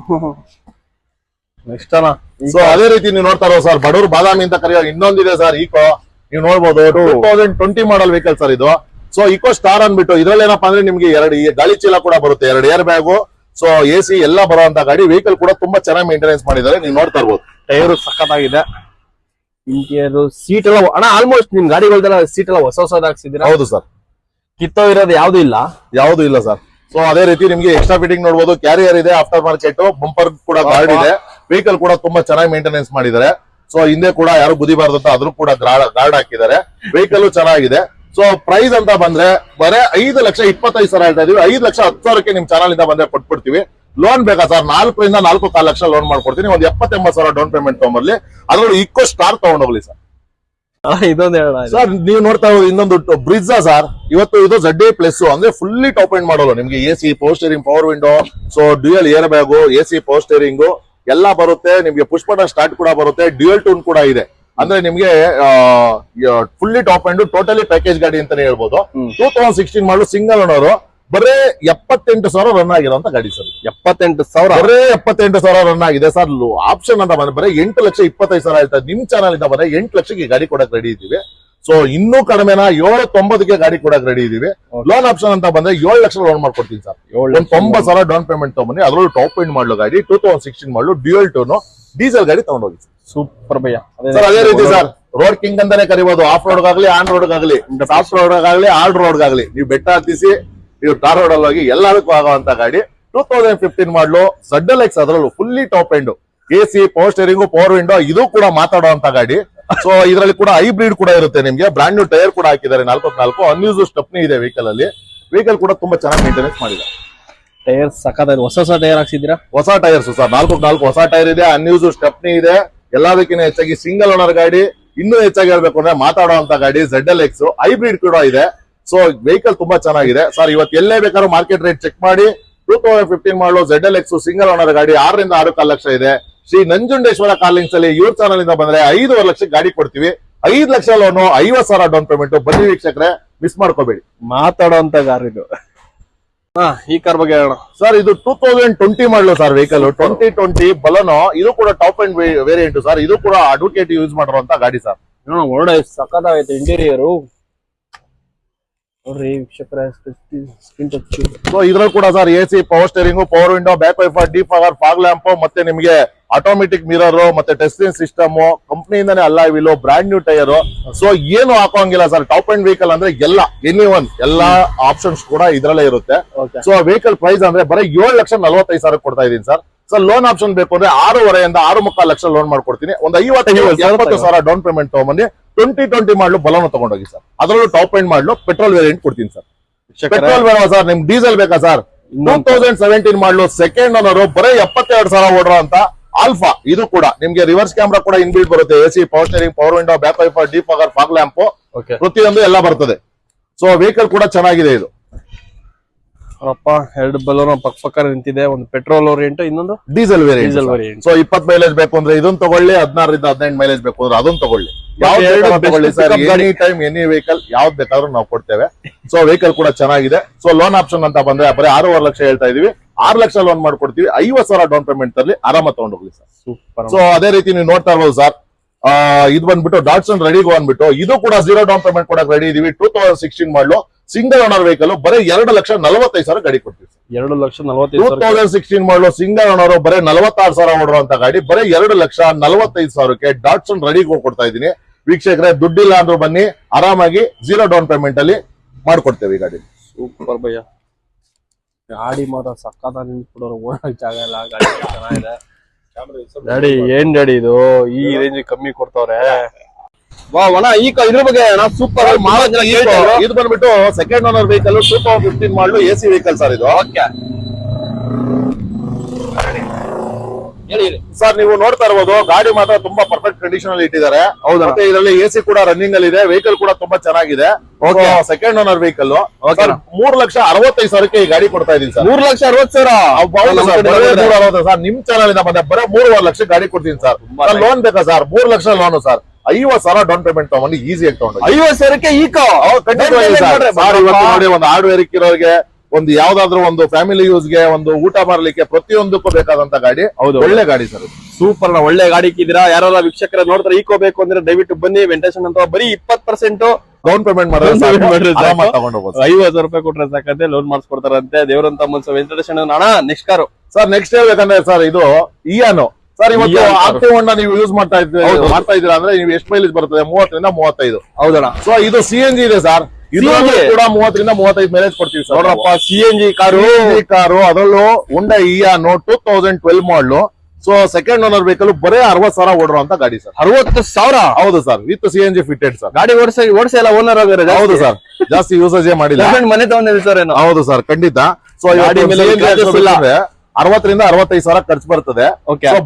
ನೆಕ್ಸ್ಟ್ ಅಣ್ಣ. ಸೊ ಅದೇ ರೀತಿ ನೀವು ನೋಡ್ತಾ ಇರೋ ಸರ್, ಬಡವರು ಬಾದಾಮಿ ಅಂತ ಕರೆಯೋ ಇನ್ನೊಂದಿದೆ ಸರ್, ಈಕೋ. ನೀವು ನೋಡ್ಬೋದು 2020 ಮಾಡಲ್ ವೆಹಿಕಲ್ ಸರ್ ಇದು. ಸೊ ಇಕೋ ಸ್ಟಾರ್ ಅನ್ಬಿಟ್ಟು, ಇದ್ರಲ್ಲಿ ಏನಪ್ಪಾ ಅಂದ್ರೆ ನಿಮ್ಗೆ 2 ಗಾಳಿ ಚೀಲ ಕೂಡ ಬರುತ್ತೆ, 2 ಏರ್ ಬ್ಯಾಗು, ಸೊ AC ಎಲ್ಲ ಬರುವಂತ ಗಾಡಿ. ವೆಹಿಕಲ್ ಕೂಡ ತುಂಬಾ ಚೆನ್ನಾಗಿ ಮೇಂಟೆನೆನ್ಸ್ ಮಾಡಿದ್ದಾರೆ. ನೀವು ನೋಡ್ತಾ ಇರ್ಬೋದು. ಟೈರ್ ಸಖತ್ತಾಗಿದೆ. ಇಂಟೀರಿಯರ್ ಸೀಟ್ ಎಲ್ಲ ಅಣ್ಣ ಆಲ್ಮೋಸ್ಟ್ ನಿಮ್ ಗಾಡಿಗಳ್ದೆಲ್ಲ ಸೀಟ್ ಎಲ್ಲ ಹೊಸ ಹಾಕ್ಸಿದ್ದೀರಾ? ಹೌದು ಸರ್. ಕಿತ್ತೋ ಇರೋದು ಯಾವ್ದು ಇಲ್ಲ? ಯಾವ್ದು ಇಲ್ಲ ಸರ್. ಸೊ ಅದೇ ರೀತಿ ನಿಮ್ಗೆ ಎಕ್ಸ್ಟ್ರಾ ಫಿಟ್ಟಿಂಗ್ ನೋಡ್ಬೋದು. ಕ್ಯಾರಿಯರ್ ಇದೆ, ಆಫ್ಟರ್ ಮಾರ್ಕೆಟ್ ಬಂಪರ್ ಕೂಡ ಗಾರ್ಡ್ ಇದೆ. ವೆಹಿಕಲ್ ಕೂಡ ತುಂಬಾ ಚೆನ್ನಾಗಿ ಮೇಂಟೆನೆನ್ಸ್ ಮಾಡಿದ್ದಾರೆ. ಸೊ ಹಿಂದೆ ಕೂಡ ಯಾರು ಬುದಿಬಾರ್ದು ಅಂತ ಅದ್ರ ಕೂಡ ಗಾರ್ಡ್ ಹಾಕಿದ್ದಾರೆ. ವೆಹಿಕಲ್ ಚೆನ್ನಾಗಿದೆ. ಸೊ ಪ್ರೈಸ್ ಅಂತ ಬಂದ್ರೆ ಬರೇ 5,25,000 ಹೇಳ್ತಾ ಇದೀವಿ. 5,10,000 ನಿಮ್ ಚಾನಲ್ ಇಂದ ಬಂದ್ರೆ ಕೊಟ್ಬಿಡ್ತೀವಿ. ಲೋನ್ ಬೇಕಾ ಸರ್? 4 ರಿಂದ 4.25 ಲಕ್ಷ ಲೋನ್ ಮಾಡ್ಕೊಡ್ತೀನಿ. ಒಂದು 70,000 ಡೌನ್ ಪೇಮೆಂಟ್ ತಗೊಂಬರ್ಲಿ. ಅದ್ರಲ್ಲಿ ಇಕೋ ಸ್ಟಾರ್ ತಗೊಂಡೋಗ್ಲಿ ಸರ್. ಇದೊಂದು ಸರ್ ನೀವು ನೋಡ್ತಾ ಇರೋದು ಇನ್ನೊಂದು ಬ್ರಿಡ್ಜಾ ಸರ್. ಇವತ್ತು ಇದು ZA+ ಅಂದ್ರೆ ಫುಲ್ಲಿ ಟಾಪ್ ಎಂಡ್ ಮಾಡಲು. ನಿಮ್ಗೆ AC power steering, power window, so dual air bag, AC power steering ಎಲ್ಲ ಬರುತ್ತೆ. ನಿಮ್ಗೆ ಪುಷ್ ಬಟನ್ ಸ್ಟಾರ್ಟ್ ಕೂಡ ಬರುತ್ತೆ. ಡ್ಯೂಯಲ್ ಟೂನ್ ಕೂಡ ಇದೆ. ಅಂದ್ರೆ ನಿಮ್ಗೆ fully top end totally package ಗಾಡಿ ಅಂತಾನೆ ಹೇಳ್ಬೋದು. 2016 ಮಾಡಲು ಸಿಂಗಲ್ ಓನರ್, ಬರೇ 78,000 ರನ್ ಆಗಿರುವಂತ ಗಾಡಿ ಸರ್. 78,000 ಬರೇ 78,000 ರನ್ ಆಗಿದೆ ಸರ್. ಆಪ್ಷನ್ ಅಂತ ಬಂದ್ರೆ ಬರೀ 8,25,000 ಹೇಳ್ತಾರೆ. ನಿಮ್ ಚಾನಲ್ ಇಂದ ಬಂದ್ರೆ 8 ಲಕ್ಷಕ್ಕೆ ಗಾಡಿ ಕೊಡಕ್ ರೆಡಿ ಇದೀವಿ. ಸೊ ಇನ್ನೂ ಕಡಿಮೆನ 790ಗೆ ಗಾಡಿ ಕೊಡಕ್ ರೆಡಿ ಇದೀವಿ. ಲೋನ್ ಆಪ್ಷನ್ ಅಂತ ಬಂದ್ರೆ 7 ಲಕ್ಷ ಲೋನ್ ಮಾಡ್ಕೊಡ್ತೀನಿ ಸರ್. 90,000 ಡೌನ್ ಪೇಮೆಂಟ್ ತಗೊಂಬನ್ನಿ. ಅದ್ರಲ್ಲೂ ಟಾಪ್ ಎಂಡ್ ಮಾಡಲು ಗಾಡಿ, 2016 ಮಾಡಲು ಡ್ಯೂಯಲ್ ಟೋನ್ ಡೀಸೆಲ್ ಗಾಡಿ ತಗೊಂಡೋಗಿ ಸೂಪರ್ ಭಯ್ಯ. ಸರ್ ಅದೇ ರೀತಿ ಸರ್, ರೋಡ್ ಕಿಂಗ್ ಅಂತಾನೆ ಕರಿಬಹುದು. ಆಫ್ ರೋಡ್ ಆಗ್ಲಿ, ಆನ್ ರೋಡ್ ಆಗ್ಲಿ, ಸಾಫ್ಟ್ ರೋಡ್ ಆಗ್ಲಿ, ಹಾರ್ಡ್ ರೋಡ್ ಆಗ್ಲಿ, ನೀವು ಬೆಟ್ಟ ಹತ್ತಿಸಿ ನೀವು ಟಾರ್ ರೋಡ್ ಅಲ್ಲಿ ಹೋಗಿ ಎಲ್ಲದಕ್ಕೂ ಆಗುವಂತ ಗಾಡಿ. 2015 ಮಾಡಲು ZLX, ಅದರಲ್ಲೂ fully top end, AC power steering, power window, ಇದು ಕೂಡ ಮಾತಾಡುವಂತ ಗಾಡಿ. ಸೊ ಇದರಲ್ಲಿ ಕೂಡ ಹೈಬ್ರಿಡ್ ಕೂಡ ಇರುತ್ತೆ. ನಿಮ್ಗೆ ಬ್ರಾಂಡ್ ನ್ಯೂ ಟೈರ್ ಕೂಡ ಹಾಕಿದ್ದಾರೆ. 4x4 ಅನ್ಯೂಸ್ ಸ್ಟೆಪ್ನಿ ಇದೆ ವೆಹಿಕಲ್ ಅಲ್ಲಿ. ವೆಹಿಕಲ್ ಕೂಡ ತುಂಬಾ ಚೆನ್ನಾಗಿ ಮೇಂಟೆನೆನ್ಸ್ ಮಾಡಿದ್ದಾರೆ. ಟೈರ್ ಸಖತ್ ಹೊಸ ಟೈರ್ ಹಾಕ್ಸಿದ್ದೀರಾ? ಹೊಸ ಟೈರ್ಸ್ ಸರ್, 4 ಹೊಸ ಟೈರ್ ಇದೆ, ಅನ್ಯೂಸ್ ಸ್ಟೆಪ್ನಿ ಇದೆ. ಎಲ್ಲದಕ್ಕಿಂತ ಹೆಚ್ಚಾಗಿ ಸಿಂಗಲ್ ಓನರ್ ಗಾಡಿ. ಇನ್ನೂ ಹೆಚ್ಚಾಗಿ ಹೇಳ್ಬೇಕು ಅಂದ್ರೆ ಮಾತಾಡುವಂತ ಗಾಡಿ ZLX ಹೈಬ್ರಿಡ್ ಕೂಡ ಇದೆ. ಸೊ ವೆಹಿಕಲ್ ತುಂಬಾ ಚೆನ್ನಾಗಿದೆ ಸರ್. ಇವತ್ತು ಎಲ್ಲೇ ಬೇಕಾದ್ರೂ ಮಾರ್ಕೆಟ್ ರೇಟ್ ಚೆಕ್ ಮಾಡಿ. 2015 ಮಾಡಲು ZLX ಸಿಂಗಲ್ ಓನರ್ ಗಾಡಿ 6 ರಿಂದ 6.5 ಲಕ್ಷ ಇದೆ. ಶ್ರೀ ನಂಜುಂಡೇಶ್ವರ ಕಾರ್ಲಿಂಗ್ಸ್ ಅಲ್ಲಿ ಇವ್ರ ಚಾನಲ್ ಇಂದ ಬಂದ್ರೆ 5.5 ಲಕ್ಷಕ್ಕೆ ಗಾಡಿ ಕೊಡ್ತೀವಿ. 5 ಲಕ್ಷ ಲೋನು, 50,000 ಡೌನ್ ಪೇಮೆಂಟ್. ಬನ್ನಿ ವೀಕ್ಷಕರೇ, ಮಿಸ್ ಮಾಡ್ಕೋಬೇಡಿ. ಮಾತಾಡುವಂತ ಕಾರ್ ಇದು. ಈ ಕಾರ್ ಬಗ್ಗೆ ಹೇಳೋಣ ಸರ್. ಇದು 2020 ಮಾಡಲು ಸರ್ ವೆಹಿಕಲ್. 2020 ಬಲನೋ. ಇದು ಕೂಡ ಟಾಪ್ ಅಂಡ್ ವೇರಿಯಂಟ್ ಸರ್. ಇದು ಕೂಡ ಅಡ್ವೊಕೇಟ್ ಯೂಸ್ ಮಾಡಿರುವಂತ ಗಾಡಿ ಸರ್. ಒಳ್ಳೆ ಸಖತ್ತಾಗೈತೆ ಇಂಟೀರಿಯರು ನೋಡ್ರಿ ವೀಕ್ಷಕರೇ. Screen touch. ಸೊ ಇದ್ರಲ್ಲಿ ಕೂಡ sir AC, power steering, power window, back wiper, defogger, fog lamp, ಮತ್ತೆ ನಿಮಗೆ ಆಟೋಮೆಟಿಕ್ ಮಿರರ್, ಮತ್ತೆ ಟೆಸ್ಟಿಂಗ್ ಸಿಸ್ಟಮ್ ಕಂಪ್ನಿಯಿಂದಾನೆ ಅಲ್ಲ ಇವಿಲು, ಬ್ರಾಂಡ್ ನ್ಯೂ ಟೈರ್. ಸೊ ಏನು ಹಾಕೋಂಗಿಲ್ಲ ಸರ್. ಟಾಪ್ ಅಂಡ್ ವೆಹಿಕಲ್ ಅಂದ್ರೆ ಎಲ್ಲ ಎಲ್ಲಾ ಆಪ್ಷನ್ಸ್ ಕೂಡ ಇದ್ರಲ್ಲೇ ಇರುತ್ತೆ. ಸೊ ವೆಹಿಕಲ್ ಪ್ರೈಸ್ ಅಂದ್ರೆ ಬರೀ 7,45,000 ಕೊಡ್ತಾ ಇದೀನಿ ಸರ್. ಸರ್ ಲೋನ್ ಆಪ್ಷನ್ ಬೇಕು ಅಂದ್ರೆ 6.5 ಇಂದ 6.25 ಲಕ್ಷ ಲೋನ್ ಮಾಡ್ಕೊಡ್ತೀನಿ. ಒಂದು 50,000 ಡೌನ್ ಪೇಮೆಂಟ್ ತಗೊಂಬನ್ನಿ. 2020 ಮಾಡಲು ಬಲನ ತಗೊಂಡೋಗಿ ಸರ್. ಅದರಲ್ಲೂ ಟಾಪ್ ಎಂಡ್ ಮಾಡಲು ಪೆಟ್ರೋಲ್ ವೇರಿಯಂಟ್ ಕೊಡ್ತೀನಿ ಸರ್. ಪೆಟ್ರೋಲ್ ಬೇಡ ಸರ್, ನಿಮ್ಗೆ ಡೀಸೆಲ್ ಬೇಕಾ ಸರ್? 2017 ಮಾಡಲು ಸೆಕೆಂಡ್ ಓನರ್ ಬರೀ 72,000 ಓಡೋ ಅಂತ ಆಲ್ಫಾ. ಇದು ಕೂಡ ನಿಮ್ಗೆ ರಿವರ್ಸ್ ಕ್ಯಾಮ್ರಾ ಕೂಡ ಇನ್ಬಿಲ್ಟ್ ಬರುತ್ತೆ. AC, power steering, power window, back wiper, defogger, fog lamp ಪ್ರತಿಯೊಂದು ಎಲ್ಲ ಬರ್ತದೆ. ಸೊ ವೆಹಿಕಲ್ ಕೂಡ ಚೆನ್ನಾಗಿದೆ ಇದು. ಎರಡು ಬಲೂನ್ ಪಕ್ಕ ನಿಂತಿದೆ. ಒಂದು ಪೆಟ್ರೋಲ್ ವೇರಿಯಂಟ್, ಇನ್ನೊಂದು ಡೀಸೆಲ್ ವೇರಿಯಂಟ್. ಸೊ 20 ಮೈಲೇಜ್ ಬೇಕು ಅಂದ್ರೆ ಇದನ್ನ ತಗೊಳ್ಳಿ, 16 ರಿಂದ 18 ಮೈಲೇಜ್ ಬೇಕು ಅಂದ್ರೆ ಅದನ್ನ ತಗೊಳ್ಳಿ. ತಗೊಳ್ಳಿ sir. Any time any vehicle ಯಾವ್ದು ಬೇಕಾದ್ರೂ ನಾವು ಕೊಡ್ತೇವೆ. ಸೊ ವೆಹಿಕಲ್ ಕೂಡ ಚೆನ್ನಾಗಿದೆ. ಸೊ ಲೋನ್ ಆಪ್ಷನ್ ಅಂತ ಬಂದ್ರೆ ಬರೀ 6.5 ಲಕ್ಷ ಹೇಳ್ತಾ ಇದೀವಿ. 6 ಲಕ್ಷ ಲೋನ್ ಮಾಡ್ಕೊಡ್ತೀವಿ. 50,000 ಡೌನ್ ಪೇಮೆಂಟ್ ತರಲಿ, ಆರಾಮ ತಗೊಂಡೋಗ್ಲಿ ಸರ್. ಸೂಪರ್. ಸೊ ಅದೇ ರೀತಿ ನೀವು ನೋಡ್ತಾ ಇರ್ಬೋದು ಸರ್. ಇದು ಬಂದ್ಬಿಟ್ಟು ಡಾಟ್ಸನ್ ರೆಡಿಗೋ ಅಂದ್ಬಿಟ್ಟು ಇದು ಕೂಡ 0 ಡೌನ್ ಪೇಮೆಂಟ್ ಕೊಡಕ್ ರೆಡಿ ಇದೀವಿ. 2016 ಮಾಡಲು ಸಿಂಗಲ್ ಓನರ್ ವೆಹಿಕಲ್ ಬರೀ 2,45,000 ಗಾಡಿ ಕೊಡ್ತೀವಿ. 2,45,000 2016 ಮಾಡಲು ಸಿಂಗಲ್ ಓನರ್ ಬರೀ 46,000 ಓಡಿರುವಂತ ಗಾಡಿ ಬರೀ 2,45,000ಕ್ಕೆ ಡಾಟ್ಸನ್ ರೆಡಿಗೋ ಕೊಡ್ತಾ ಇದೀನಿ. ವೀಕ್ಷಕರೇ, ದುಡ್ಡಿಲ್ಲ ಅಂದ್ರೂ ಬನ್ನಿ, ಆರಾಮಾಗಿ 0 ಡೌನ್ ಪೇಮೆಂಟ್ ಅಲ್ಲಿ ಮಾಡ್ಕೊಡ್ತೇವೆ ಈ ಗಾಡಿ. ಸೂಪರ್ ಭಯ್ಯ. ಗಾಡಿ ಮಾತ್ರ ಸಕ್ಕತ್ತ ನಿಂತ್ಬಿಡೋರು, ಓಡಕ್ ಜಾಗ ಇಲ್ಲ. ಗಾಡಿ ಚೆನ್ನಾಗಿದೆ. ಗಾಡಿ ಏನ್ ಗಾಡಿ ಇದು? ಈ ರೇಂಜ್ ಕಮ್ಮಿ ಕೊಡ್ತವ್ರೆ. ಇದ್ರ ಬಗ್ಗೆ ಸೂಪರ್. ಇದು ಬಂದ್ಬಿಟ್ಟು ಸೆಕೆಂಡ್ ಓನರ್ ವೆಹಿಕಲ್ 2015 ಮಾಡಲು AC ವೆಹಿಕಲ್ ಸರ್ ಇದು. ಸರ್ ನೀವು ನೋಡ್ತಾ ಇರ್ಬೋದು, ಗಾಡಿ ಮಾತ್ರ ತುಂಬಾ ಪರ್ಫೆಕ್ಟ್ ಕಂಡೀಷನ್ ಅಲ್ಲಿ ಇಟ್ಟಿದ್ದಾರೆ. ಹೌದು. ಮತ್ತೆ ಇದರಲ್ಲಿ AC ಕೂಡ ರನ್ನಿಂಗ್ ಅಲ್ಲಿ ಇದೆ. ವೆಹಿಕಲ್ ಕೂಡ ತುಂಬಾ ಚೆನ್ನಾಗಿದೆ. ಸೆಕೆಂಡ್ ಓನರ್ ವೆಹಿಕಲ್ 3,65,000ಕ್ಕೆ ಈ ಗಾಡಿ ಕೊಡ್ತಾ ಇದೀನಿ ಸರ್. 3,60,000 ಸರ್. ನಿಮ್ ಚಾನಲ್ ಇಂದ ಬಂದ ಬರೀ 3.5 ಲಕ್ಷ ಗಾಡಿ ಕೊಡ್ತೀನಿ ಸರ್. ಲೋನ್ ಬೇಕಾ sir? 3 lakh loan sir. 50,000 down payment ತಗೊಂಡು ಈಸಿ ಆಗಿ ತಗೊಂಡು 50,000ಕ್ಕೆ ನೋಡಿ. ಒಂದು ಹಾರ್ಡ್ವೇರ್ ಇರೋರಿಗೆ, ಒಂದು ಯಾವ್ದಾದ್ರು ಒಂದು ಫ್ಯಾಮಿಲಿ ಯೂಸ್ಗೆ, ಒಂದು ಊಟ ಮಾಡ್ಲಿಕ್ಕೆ, ಪ್ರತಿಯೊಂದಕ್ಕೂ ಬೇಕಾದಂತ ಗಾಡಿ. ಹೌದು, ಒಳ್ಳೆ ಗಾಡಿ ಸರ್. ಸೂಪರ್. ಒಳ್ಳೆ ಗಾಡಿ ಇಕ್ಕಿದ್ದೀರಾ. ಯಾರು ವೀಕ್ಷಕರ ನೋಡ್ತಾರೆ ಈಕೋ ಬೇಕು ಅಂದ್ರೆ ದಯವಿಟ್ಟು ಬನ್ನಿ. ವೆಂಟೇಶನ್ ಅಂತ ಬರೀ 20% ಡೌನ್ ಪೇಮೆಂಟ್ ಮಾಡಿದ್ರೆ ತಗೊಂಡು 50,000 ರೂಪಾಯಿ ಕೊಟ್ರೆ ಸಾಕಂತೆ ಲೋನ್ ಮಾಡಿಸ್ಕೊಡ್ತಾರಂತೆ. ದೇವರಂತ ಮನ್ಸು ವೆಂಕಟೇಶನ್. ಅಣ್ಣ ನೆಕ್ಸ್ಟ್ ಕಾರು ಸರ್. ನೆಕ್ಸ್ಟ್ ಹೇಳ್ಬೇಕಂದ್ರೆ ಸರ್, ಇದು ಇಯಾನೋ ಸರ್. ಇವತ್ತು ಆಕ್ಟಿವ್ ಹೊಂಡ ನೀವು ಯೂಸ್ ಮಾಡ್ತಾ ಇದ್ದೀರಾ ಅಂದ್ರೆ ನೀವು ಎಷ್ಟು ಮೈಲೇಜ್ ಬರ್ತದೆ? 30 ರಿಂದ 35. ಹೌದಣ್ಣ. ಸೊ ಇದು CNG ಇದೆ ಸರ್. ಇದು ಕೂಡ 30 ರಿಂದ 35 ಮೈಲೇಜ್ ಕೊಡ್ತೀವಿ ಸರ್. ನೋಡ್ರಪ್ಪ, CNG ಕಾರು. ಅದರಲ್ಲೂ ಹುಂಡೈ ಇಯಾನೋ 2012 ಮಾಡಲು. ಸೊ ಸೆಕೆಂಡ್ ಓನರ್ ವೆಹಿಕಲ್ ಬರೀ 60,000 ಓಡಿರುವಂತ ಗಾಡಿ ಸರ್. 60,000? ಹೌದು sir. With CNG fitted sir. ಗಾಡಿ ಓಡಿಸಿ ಎಲ್ಲ ಓನರ್ ಆಗಿರೋ. ಹೌದು ಸರ್. ಜಾಸ್ತಿ ಯೂಸೇಜ್ ಮಾಡಿಲ್ಲ. ಮನೆ ತಗೊಂಡಿರ್ತಾರೆ. ಹೌದು ಸರ್, ಖಂಡಿತ. ಸೊ 60 ರಿಂದ 65,000 ಖರ್ಚು ಬರ್ತದೆ.